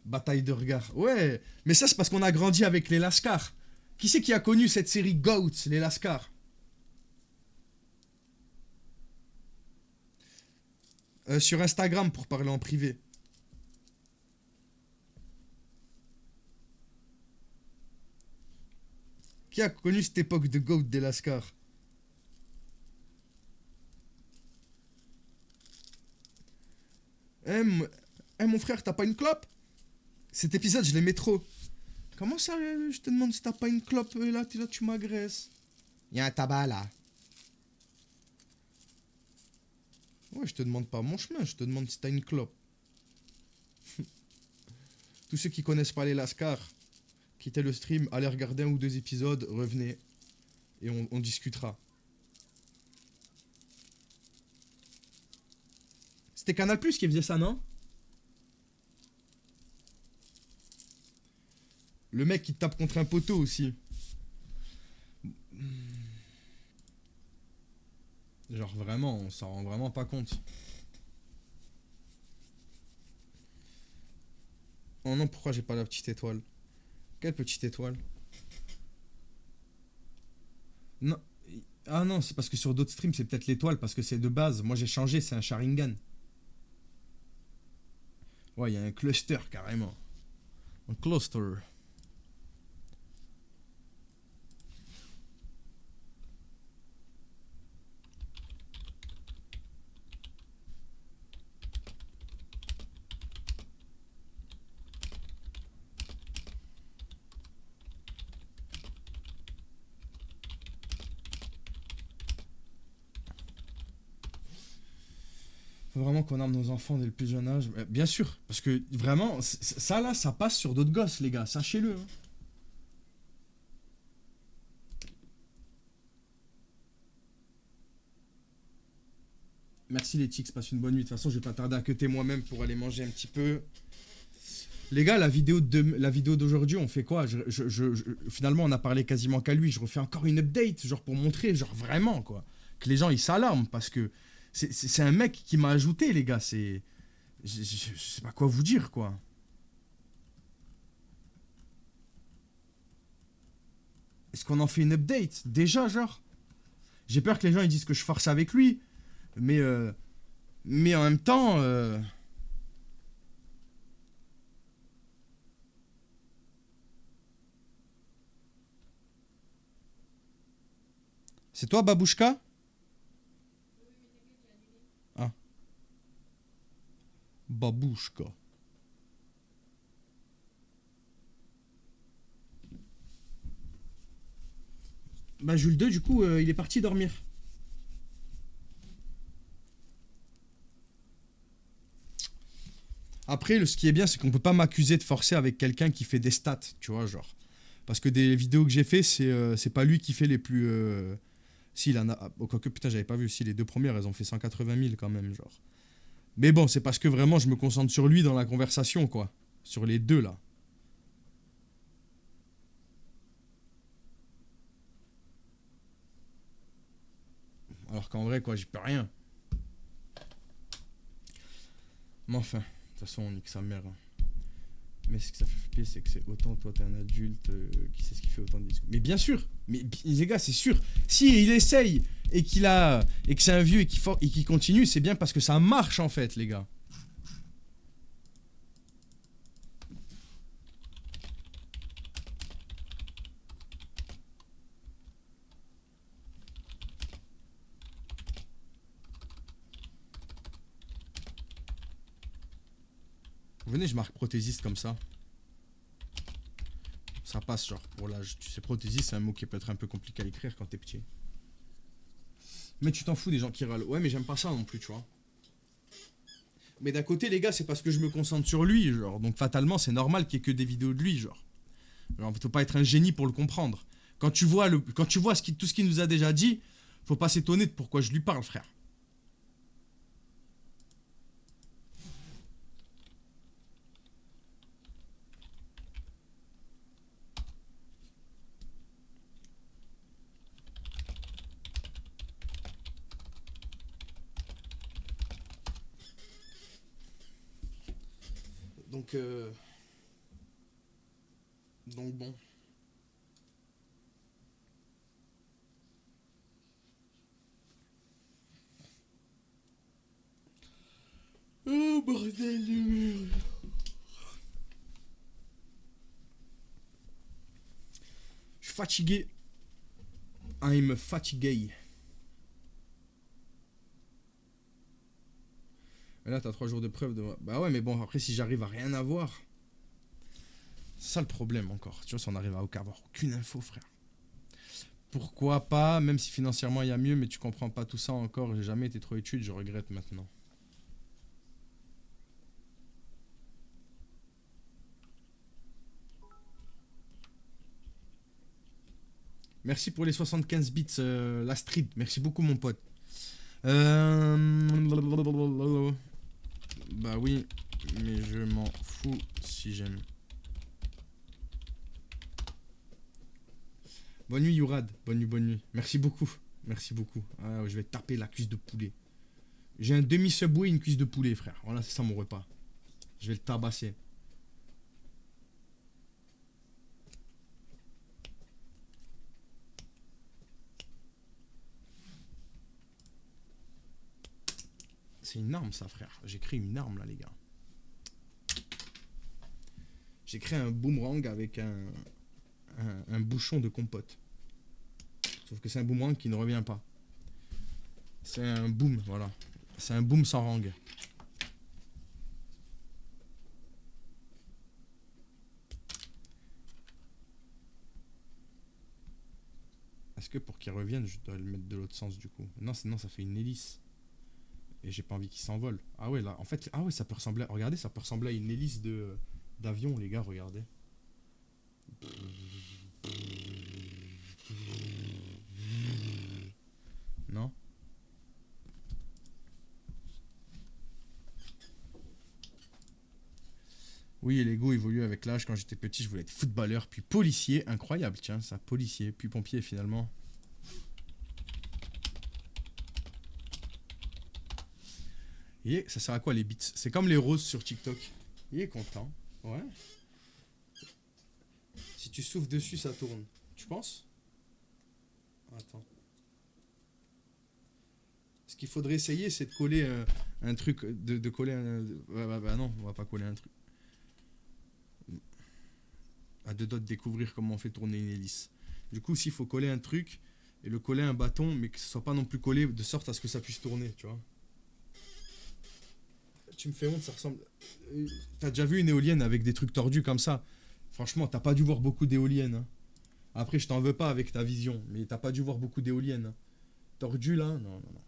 Bataille de regard. Ouais, mais ça c'est parce qu'on a grandi avec les Lascars. Qui c'est qui a connu cette série Goats, les Lascars? Sur Instagram pour parler en privé. Qui a connu cette époque de Goat des Lascars? Mon frère, t'as pas une clope? Cet épisode, je l'aimais trop. Comment ça, je te demande si t'as pas une clope, là, tu m'agresses. Y'a un tabac, là. Ouais, je te demande pas mon chemin, je te demande si t'as une clope. Tous ceux qui connaissent pas les Lascars, quittez le stream, allez regarder un ou deux épisodes, revenez, et on discutera. C'était Canal Plus qui faisait ça, non? Le mec qui te tape contre un poteau aussi. Genre vraiment, on s'en rend vraiment pas compte. Oh non, pourquoi j'ai pas la petite étoile? Quelle petite étoile? Non. Ah non, c'est parce que sur d'autres streams, c'est peut-être l'étoile, parce que c'est de base. Moi j'ai changé, c'est un Sharingan. Ouais, il y a un cluster carrément. Un cluster. Faut vraiment qu'on arme nos enfants dès le plus jeune âge. Bien sûr, parce que vraiment, ça là, ça passe sur d'autres gosses, les gars, sachez-le. Hein. Merci les chicks, passe une bonne nuit. De toute façon, je vais pas tarder à cuter moi-même pour aller manger un petit peu. Les gars, la vidéo d'aujourd'hui, on fait quoi? Finalement, on a parlé quasiment qu'à lui. Je refais encore une update, genre pour montrer, genre vraiment, quoi. Que les gens, ils s'alarment, parce que c'est un mec qui m'a ajouté, les gars. C'est... Je sais pas quoi vous dire, quoi. Est-ce qu'on en fait une update? Déjà, genre? J'ai peur que les gens, ils disent que je force avec lui. Mais en même temps... C'est toi, Babouchka? Ah. Babouchka. Bah Jules 2, du coup, il est parti dormir. Après, ce qui est bien, c'est qu'on peut pas m'accuser de forcer avec quelqu'un qui fait des stats, tu vois, genre. Parce que des vidéos que j'ai fait, c'est pas lui qui fait les plus... Si, il en a... Oh, quoique, putain, j'avais pas vu. Si, les deux premières, elles ont fait 180 000 quand même, genre. Mais bon, c'est parce que vraiment, je me concentre sur lui dans la conversation, quoi. Sur les deux, là. Alors qu'en vrai, quoi, j'y peux rien. Mais enfin, de toute façon, on nique sa mère. Hein. Mais ce que ça fait flipper, c'est que c'est autant, toi, t'es un adulte qui sait ce qu'il fait autant de discours. Mais bien sûr, mais les gars, c'est sûr. Si il essaye et qu'il a et que c'est un vieux et qu'il continue, c'est bien parce que ça marche en fait, les gars. Venez, je marque prothésiste comme ça. Ça passe, genre, pour l'âge. Tu sais, prothésiste, c'est un mot qui peut être un peu compliqué à écrire quand t'es petit. Mais tu t'en fous des gens qui râlent. Ouais, mais j'aime pas ça non plus, tu vois. Mais d'un côté, les gars, c'est parce que je me concentre sur lui, genre. Donc, fatalement, c'est normal qu'il y ait que des vidéos de lui, genre. Genre, faut pas être un génie pour le comprendre. Quand tu vois, tout ce qu'il nous a déjà dit, faut pas s'étonner de pourquoi je lui parle, frère. Donc, bon. Oh, bordel de merde. Je suis fatigué. I'm fatigué. Et là, t'as 3 jours de preuve de... Bah ouais, mais bon, après, si j'arrive à rien avoir... C'est ça le problème encore. Tu vois, si on arrive à avoir aucune info, frère. Pourquoi pas, même si financièrement il y a mieux, mais tu comprends pas tout ça encore. J'ai jamais été trop étude, je regrette maintenant. Merci pour les 75 bits, la street. Merci beaucoup, mon pote. Bah oui, mais je m'en fous si j'aime. Bonne nuit, Yourad. Bonne nuit, bonne nuit. Merci beaucoup. Merci beaucoup. Ah, je vais taper la cuisse de poulet. J'ai un demi-subway et une cuisse de poulet, frère. Voilà, c'est ça mon repas. Je vais le tabasser. C'est une arme, ça, frère. J'ai créé une arme, là, les gars. J'ai créé un boomerang avec un bouchon de compote. Sauf que c'est un boomerang qui ne revient pas. C'est un boom, voilà. C'est un boom sans rang. Est-ce que pour qu'il revienne, je dois le mettre de l'autre sens, du coup? Non, sinon ça fait une hélice. Et j'ai pas envie qu'il s'envole. Ah ouais, là, en fait, ah ouais, ça peut ressembler... Regardez, ça peut ressembler à une hélice d'avion, les gars, regardez. Non? Oui, l'ego évolue avec l'âge. Quand j'étais petit, je voulais être footballeur, puis policier. Incroyable, tiens, ça, policier, puis pompier, finalement. Et ça sert à quoi les bits? C'est comme les roses sur TikTok. Il est content. Ouais. Si tu souffles dessus, ça tourne. Tu penses? Attends. Ce qu'il faudrait essayer, c'est de coller un truc. De coller un. Bah non, on va pas coller un truc. À deux doigts de découvrir comment on fait tourner une hélice. Du coup, s'il faut coller un truc, Et le coller un bâton, mais que ce soit pas non plus collé de sorte à ce que ça puisse tourner, tu vois. Tu me fais honte, ça ressemble... T'as déjà vu une éolienne avec des trucs tordus comme ça? Franchement, t'as pas dû voir beaucoup d'éoliennes. Hein. Après, je t'en veux pas avec ta vision, mais t'as pas dû voir beaucoup d'éoliennes. Hein. Tordues, là? Non, non, non.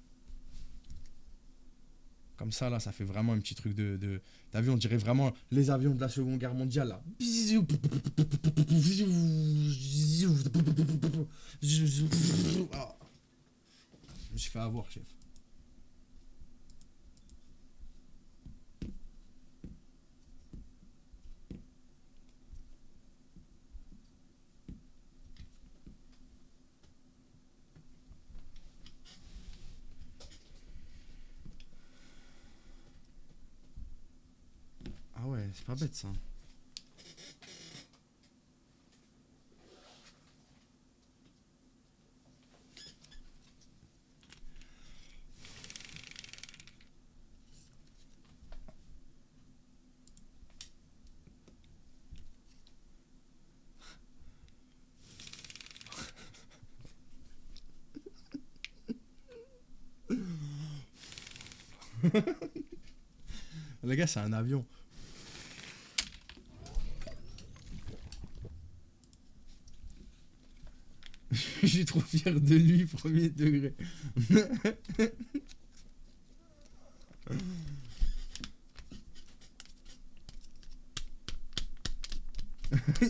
Comme ça, là, ça fait vraiment un petit truc de... T'as vu, on dirait vraiment les avions de la Seconde Guerre mondiale, là. Ah. Je me suis fait avoir, chef. Ah ouais, c'est pas bête, ça. Le gars, c'est un avion. Je suis trop fier de lui, premier degré.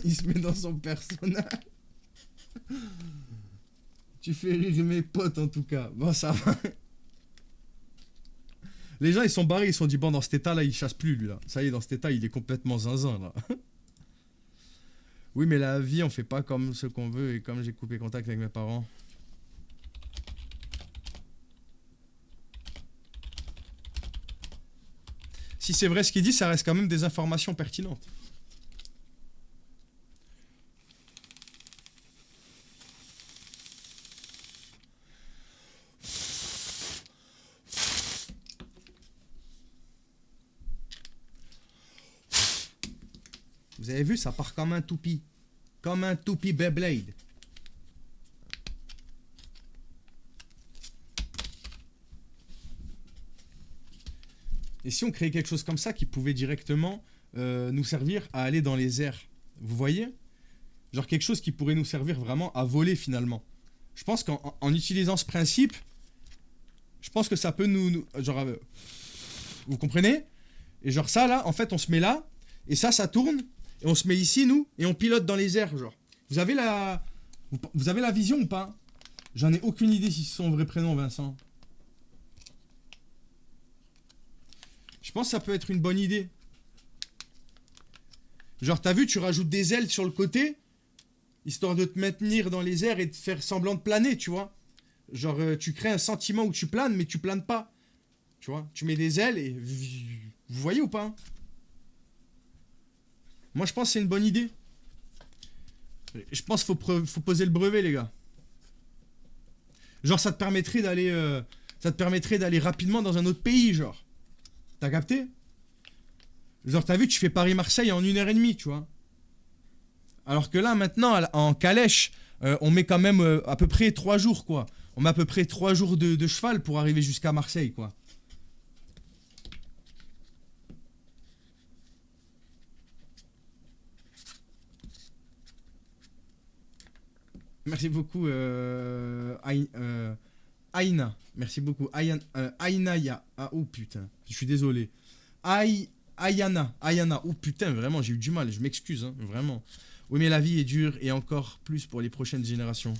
Il se met dans son personnage. Tu fais rire mes potes en tout cas. Bon, ça va. Les gens ils sont barrés, ils se sont dit bon dans cet état là il chasse plus lui là. Ça y est dans cet état il est complètement zinzin là. Oui mais la vie on fait pas comme ce qu'on veut et comme j'ai coupé contact avec mes parents. Si c'est vrai ce qu'il dit ça reste quand même des informations pertinentes. Vous avez vu, ça part comme un toupie. Comme un toupie Beyblade. Et si on créait quelque chose comme ça qui pouvait directement nous servir à aller dans les airs? Vous voyez? Genre quelque chose qui pourrait nous servir vraiment à voler finalement. Je pense qu'en utilisant ce principe, je pense que ça peut genre, vous comprenez? Et genre ça là, en fait on se met là, et ça tourne. Et on se met ici, nous, et on pilote dans les airs, genre. Vous avez la vision ou pas? J'en ai aucune idée si c'est son vrai prénom, Vincent. Je pense que ça peut être une bonne idée. Genre, t'as vu, tu rajoutes des ailes sur le côté, histoire de te maintenir dans les airs et de faire semblant de planer, tu vois. Genre, tu crées un sentiment où tu planes, mais tu planes pas. Tu vois, tu mets des ailes et... Vous voyez ou pas? Moi, je pense que c'est une bonne idée. Je pense qu'il faut poser le brevet, les gars. Genre, ça te permettrait d'aller rapidement dans un autre pays, genre. T'as capté? Genre, t'as vu, tu fais Paris-Marseille en 1h30, tu vois. Alors que là, maintenant, en calèche, on met quand même à peu près 3 jours, quoi. On met à peu près 3 jours de cheval pour arriver jusqu'à Marseille, quoi. Merci beaucoup, Aïna. Merci beaucoup. Aïnaya. Ah, oh putain. Je suis désolé. Ayana. Ayana. Oh putain, vraiment, j'ai eu du mal. Je m'excuse, hein, vraiment. Oui, mais la vie est dure et encore plus pour les prochaines générations.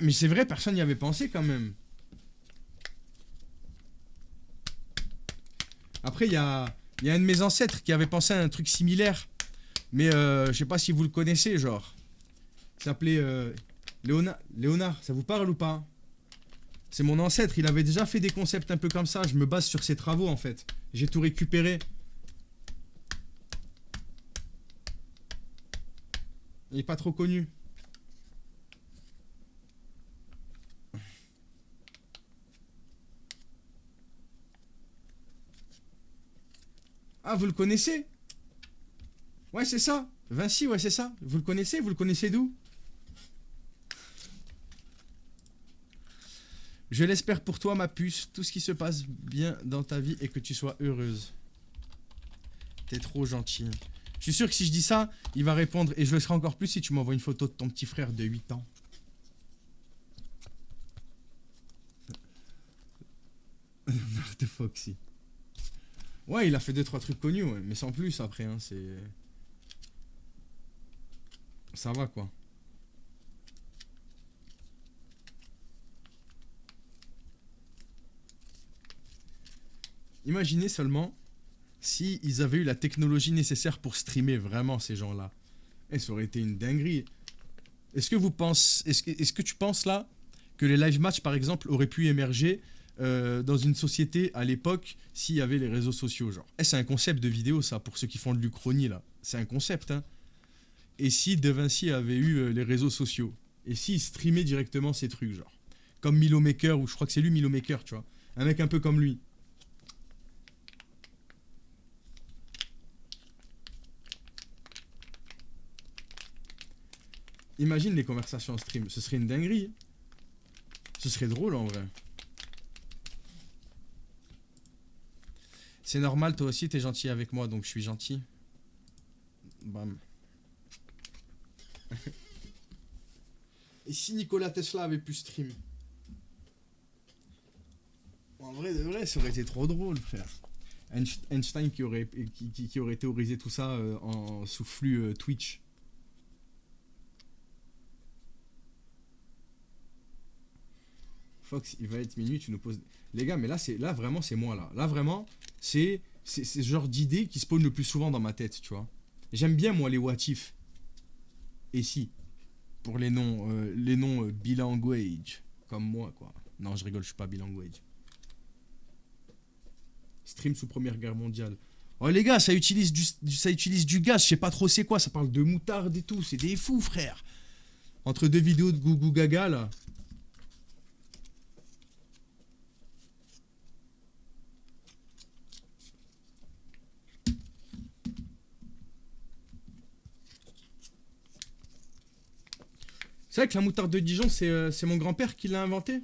Mais c'est vrai, personne n'y avait pensé quand même. Après, il y a un de mes ancêtres qui avait pensé à un truc similaire. Mais je sais pas si vous le connaissez, genre. Il s'appelait Léonard, ça vous parle ou pas? C'est mon ancêtre, il avait déjà fait des concepts un peu comme ça. Je me base sur ses travaux en fait. J'ai tout récupéré. Il est pas trop connu. Ah, vous le connaissez? Ouais, c'est ça. Vinci, ouais, c'est ça. Vous le connaissez? Vous le connaissez d'où? Je l'espère pour toi, ma puce. Tout ce qui se passe bien dans ta vie et que tu sois heureuse. T'es trop gentil. Je suis sûr que si je dis ça, il va répondre. Et je le serai encore plus si tu m'envoies une photo de ton petit frère de 8 ans. Merde de Foxy. Ouais, il a fait 2-3 trucs connus, ouais, mais sans plus après, hein, c'est... Ça va, quoi. Imaginez seulement si ils avaient eu la technologie nécessaire pour streamer vraiment ces gens-là. Et ça aurait été une dinguerie. Est-ce que tu penses là que les live matchs par exemple auraient pu émerger dans une société à l'époque s'il y avait les réseaux sociaux genre. C'est un concept de vidéo ça pour ceux qui font de l'Uchronie là. C'est un concept hein. Et si De Vinci avait eu les réseaux sociaux et s'il streamait directement ces trucs genre. Comme Milo Maker ou je crois que c'est lui Milo Maker tu vois. Un mec un peu comme lui. Imagine les conversations en stream, ce serait une dinguerie. Ce serait drôle en vrai. C'est normal, toi aussi t'es gentil avec moi, donc je suis gentil. Bam. Et si Nikola Tesla avait pu stream? En vrai, de vrai, ça aurait été trop drôle, frère. Einstein qui aurait théorisé tout ça sous flux Twitch. Fox, il va être minuit, tu nous poses... Les gars, mais là vraiment, c'est moi, là. Là, vraiment, c'est ce genre d'idée qui spawn le plus souvent dans ma tête, tu vois. J'aime bien, moi, les what if. Et si. Pour les noms bilanguage. Comme moi, quoi. Non, je rigole, je suis pas bilanguage. Stream sous Première Guerre mondiale. Oh, les gars, ça utilise du gaz, je sais pas trop c'est quoi. Ça parle de moutarde et tout. C'est des fous, frère. Entre deux vidéos de Gougou Gaga, là. C'est vrai que la moutarde de Dijon, c'est mon grand-père qui l'a inventé.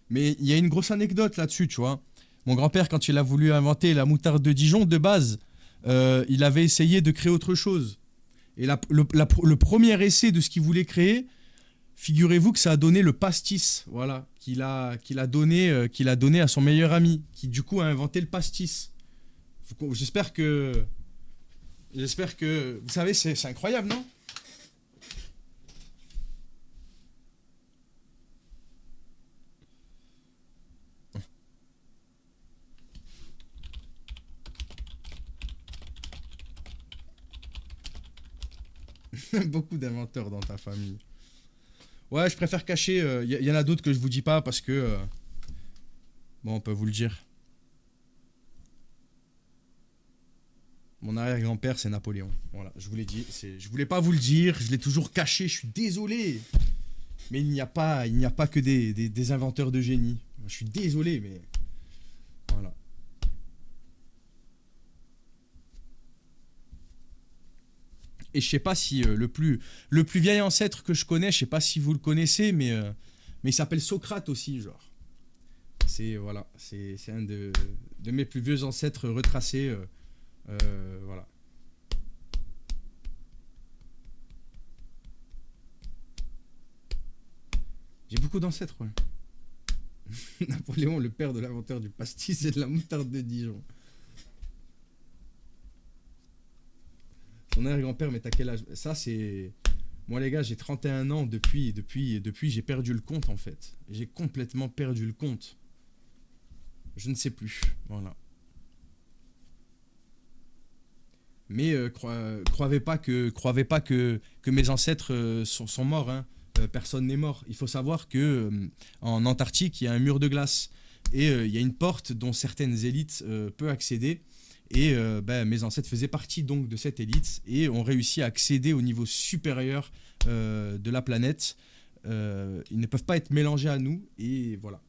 Mais il y a une grosse anecdote là-dessus, tu vois. Mon grand-père, quand il a voulu inventer la moutarde de Dijon, de base, il avait essayé de créer autre chose. Et le premier essai de ce qu'il voulait créer, figurez-vous que ça a donné le pastis, voilà, qu'il a donné à son meilleur ami, qui du coup a inventé le pastis. J'espère que, vous savez, c'est incroyable, non? Beaucoup d'inventeurs dans ta famille. Ouais, je préfère cacher. Y en a d'autres que je vous dis pas parce que... bon, on peut vous le dire. Mon arrière-grand-père, c'est Napoléon. Voilà, je vous l'ai dit. Je voulais pas vous le dire. Je l'ai toujours caché. Je suis désolé. Mais il n'y a pas que des inventeurs de génie. Je suis désolé, mais... Voilà. Et je sais pas si le plus vieil ancêtre que je connais, je sais pas si vous le connaissez, mais il s'appelle Socrate aussi, genre. C'est voilà, c'est un de mes plus vieux ancêtres retracés, voilà. J'ai beaucoup d'ancêtres, ouais. Napoléon, le père de l'inventeur du pastis et de la moutarde de Dijon. Son arrière-grand-père, mais t'as quel âge? Ça, c'est... Moi, les gars, j'ai 31 ans depuis j'ai perdu le compte, en fait. J'ai complètement perdu le compte. Je ne sais plus. Voilà. Mais croyez pas que mes ancêtres sont morts. Hein. Personne n'est mort. Il faut savoir que en Antarctique, il y a un mur de glace. Et il y a une porte dont certaines élites peuvent accéder. Et mes ancêtres faisaient partie donc de cette élite et ont réussi à accéder au niveau supérieur de la planète. Ils ne peuvent pas être mélangés à nous et voilà.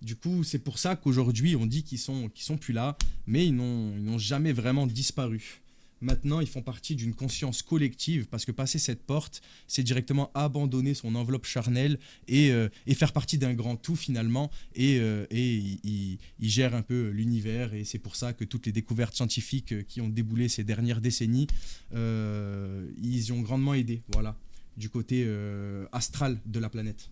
Du coup, c'est pour ça qu'aujourd'hui, on dit qu'ils sont plus là, mais ils n'ont jamais vraiment disparu. Maintenant, ils font partie d'une conscience collective, parce que passer cette porte, c'est directement abandonner son enveloppe charnelle et faire partie d'un grand tout finalement, et ils gèrent un peu l'univers, et c'est pour ça que toutes les découvertes scientifiques qui ont déboulé ces dernières décennies, ils y ont grandement aidé, voilà, du côté astral de la planète.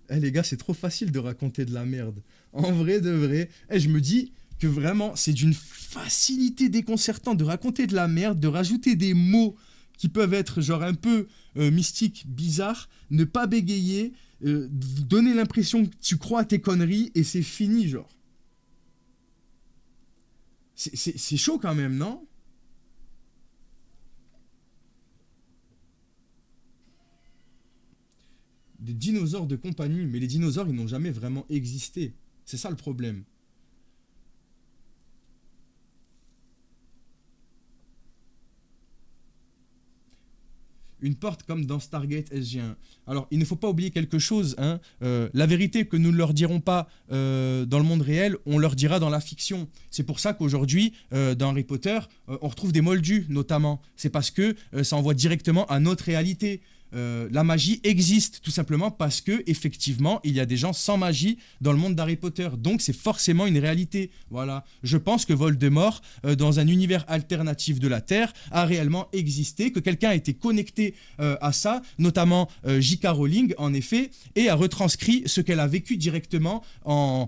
Eh les gars, c'est trop facile de raconter de la merde. En vrai de vrai, je me dis que vraiment, c'est d'une facilité déconcertante de raconter de la merde, de rajouter des mots qui peuvent être genre un peu mystiques, bizarres, ne pas bégayer, donner l'impression que tu crois à tes conneries et c'est fini, genre. C'est chaud quand même, non? Des dinosaures de compagnie, mais les dinosaures, ils n'ont jamais vraiment existé. C'est ça le problème. Une porte comme dans Stargate SG1. Alors, il ne faut pas oublier quelque chose, hein. La vérité que nous ne leur dirons pas dans le monde réel, on leur dira dans la fiction. C'est pour ça qu'aujourd'hui, dans Harry Potter, on retrouve des moldus, notamment. C'est parce que ça envoie directement à notre réalité. La magie existe tout simplement parce que effectivement il y a des gens sans magie dans le monde d'Harry Potter, donc c'est forcément une réalité. Voilà, je pense que Voldemort dans un univers alternatif de la Terre a réellement existé, que quelqu'un a été connecté à ça, notamment J.K. Rowling en effet, et a retranscrit ce qu'elle a vécu directement en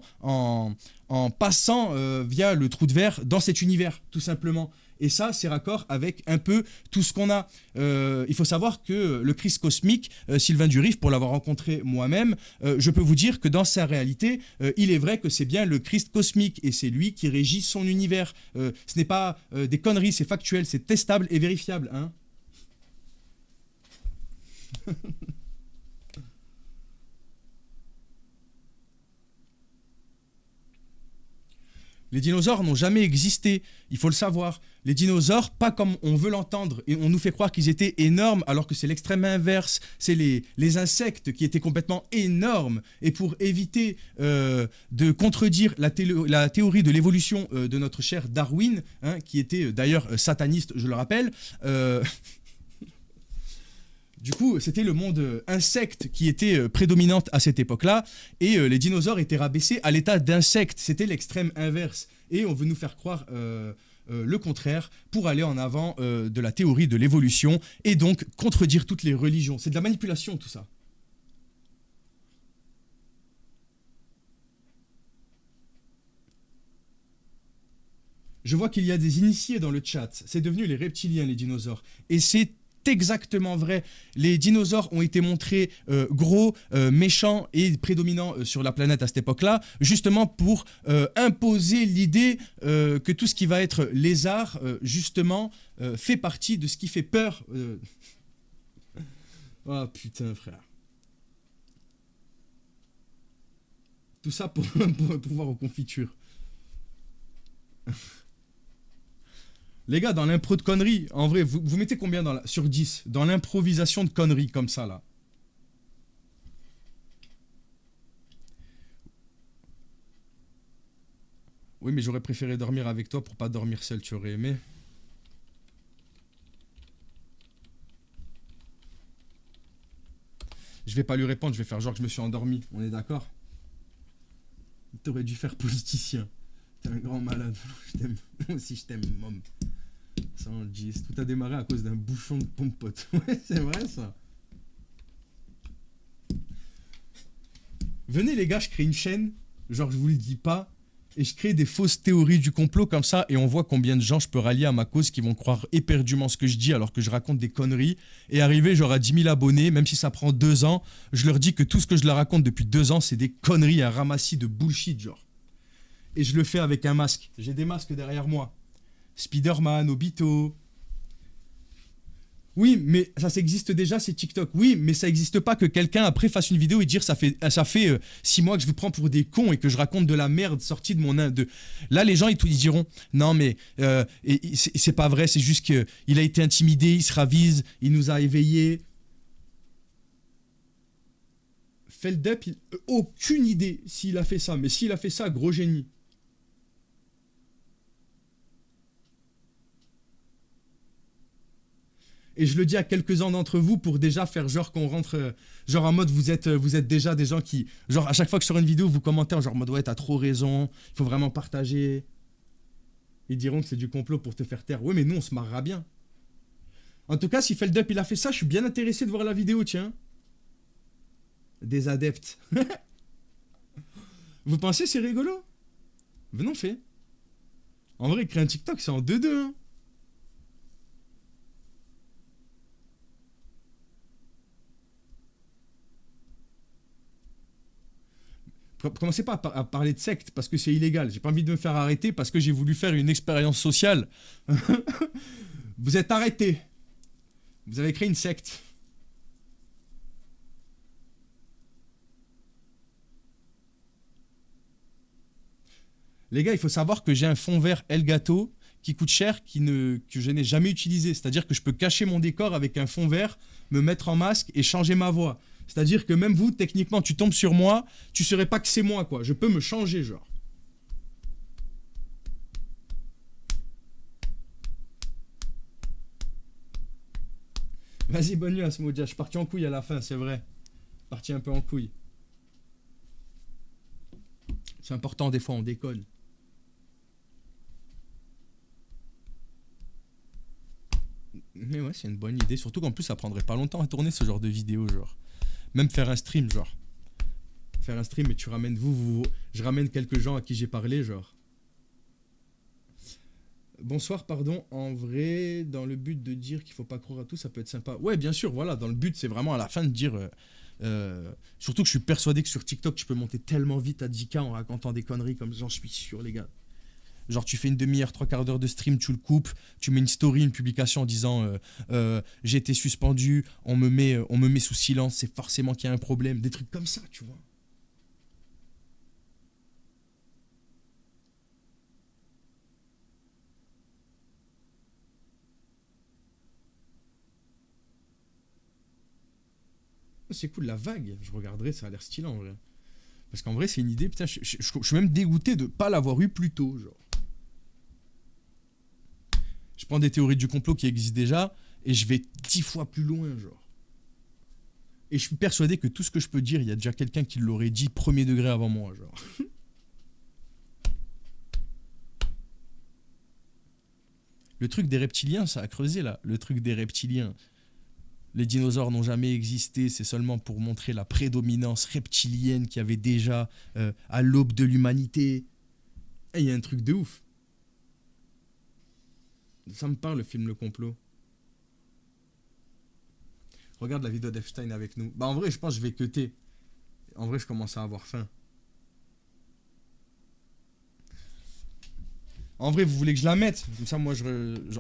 passant via le trou de verre dans cet univers tout simplement. Et ça, c'est raccord avec un peu tout ce qu'on a. Il faut savoir que le Christ cosmique, Sylvain Durif, pour l'avoir rencontré moi-même, je peux vous dire que dans sa réalité, il est vrai que c'est bien le Christ cosmique et c'est lui qui régit son univers. Ce n'est pas des conneries, c'est factuel, c'est testable et vérifiable. Hein. Les dinosaures n'ont jamais existé, il faut le savoir. Les dinosaures, pas comme on veut l'entendre, et on nous fait croire qu'ils étaient énormes, alors que c'est l'extrême inverse. C'est les insectes qui étaient complètement énormes. Et pour éviter de contredire la théorie de l'évolution de notre cher Darwin, hein, qui était d'ailleurs sataniste, je le rappelle, du coup, c'était le monde insecte qui était prédominante à cette époque-là, et les dinosaures étaient rabaissés à l'état d'insectes. C'était l'extrême inverse. Et on veut nous faire croire le contraire pour aller en avant de la théorie de l'évolution et donc contredire toutes les religions. C'est de la manipulation, tout ça. Je vois qu'il y a des initiés dans le chat. C'est devenu les reptiliens, les dinosaures. Et c'est exactement vrai. Les dinosaures ont été montrés gros, méchants et prédominants sur la planète à cette époque-là, justement pour imposer l'idée que tout ce qui va être lézard, justement, fait partie de ce qui fait peur. Oh putain, frère. Tout ça pour pouvoir aux confitures. Les gars, dans l'impro de conneries, en vrai, vous mettez combien sur 10 dans l'improvisation de conneries comme ça, là? Oui, mais j'aurais préféré dormir avec toi pour pas dormir seul, tu aurais aimé. Je vais pas lui répondre, je vais faire genre que je me suis endormi, on est d'accord? T'aurais dû faire politicien. T'es un grand malade, je t'aime. Moi aussi je t'aime, mom. Ça on le dit, tout a démarré à cause d'un bouchon de pompote. Ouais, c'est vrai ça. Venez les gars, je crée une chaîne, genre je vous le dis pas, et je crée des fausses théories du complot comme ça, et on voit combien de gens je peux rallier à ma cause qui vont croire éperdument ce que je dis alors que je raconte des conneries, et arriver genre à 10 000 abonnés, même si ça prend 2 ans, je leur dis que tout ce que je leur raconte depuis 2 ans, c'est des conneries, un ramassis de bullshit genre. Et je le fais avec un masque, j'ai des masques derrière moi. Spider-Man, Obito. Oui, mais ça existe déjà, c'est TikTok. Oui, mais ça n'existe pas que quelqu'un après fasse une vidéo et dire ça fait 6 mois que je vous prends pour des cons et que je raconte de la merde sortie de mon... Là, les gens, ils diront, non, mais c'est pas vrai, c'est juste qu'il a été intimidé, il se ravise, il nous a éveillés. Feldup, aucune idée s'il a fait ça, mais s'il a fait ça, gros génie. Et je le dis à quelques-uns d'entre vous pour déjà faire genre qu'on rentre, genre en mode vous êtes déjà des gens qui, genre à chaque fois que je sors une vidéo, vous commentez en genre en mode ouais t'as trop raison, il faut vraiment partager. Ils diront que c'est du complot pour te faire taire. Ouais mais nous on se marrera bien. En tout cas si Feldup il a fait ça, je suis bien intéressé de voir la vidéo tiens. Des adeptes. Vous pensez c'est rigolo? Venons fait. En vrai créer un TikTok c'est en 2-2 hein. Commencez pas à parler de secte parce que c'est illégal. J'ai pas envie de me faire arrêter parce que j'ai voulu faire une expérience sociale. Vous êtes arrêtés. Vous avez créé une secte. Les gars, il faut savoir que j'ai un fond vert Elgato qui coûte cher, que je n'ai jamais utilisé. C'est-à-dire que je peux cacher mon décor avec un fond vert, me mettre en masque et changer ma voix. C'est-à-dire que même vous, techniquement, tu tombes sur moi, tu ne saurais pas que c'est moi, quoi. Je peux me changer, genre. Vas-y, bonne nuit, Asmodia. Je suis parti en couille à la fin, c'est vrai. Parti un peu en couille. C'est important, des fois, on déconne. Mais ouais, c'est une bonne idée. Surtout qu'en plus, ça prendrait pas longtemps à tourner ce genre de vidéo, genre. Même faire un stream, genre. Faire un stream et tu ramènes je ramène quelques gens à qui j'ai parlé, genre. Bonsoir, pardon. En vrai, dans le but de dire qu'il faut pas croire à tout, ça peut être sympa. Ouais, bien sûr, voilà. Dans le but, c'est vraiment à la fin de dire... surtout que je suis persuadé que sur TikTok, tu peux monter tellement vite à 10K en racontant des conneries comme j'en suis sûr, les gars. Genre, tu fais une demi-heure, 3/4 d'heure de stream, tu le coupes, tu mets une story, une publication en disant j'ai été suspendu, on me met sous silence, c'est forcément qu'il y a un problème. Des trucs comme ça, tu vois. C'est cool, la vague. Je regarderai, ça a l'air stylé en vrai. Parce qu'en vrai, c'est une idée, putain, je suis même dégoûté de pas l'avoir eu plus tôt, genre. Je prends des théories du complot qui existent déjà et je vais 10 fois plus loin, genre. Et je suis persuadé que tout ce que je peux dire, il y a déjà quelqu'un qui l'aurait dit premier degré avant moi, genre. Le truc des reptiliens, ça a creusé là. Le truc des reptiliens. Les dinosaures n'ont jamais existé, c'est seulement pour montrer la prédominance reptilienne qu'il y avait déjà à l'aube de l'humanité. Et il y a un truc de ouf. Ça me parle le film Le Complot. Regarde la vidéo d'Epstein avec nous. Bah en vrai je pense que je vais cutter. En vrai je commence à avoir faim. En vrai vous voulez que je la mette? Comme ça moi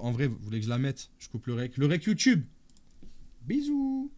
en vrai vous voulez que je la mette? Je coupe le rec. Le rec YouTube. Bisous.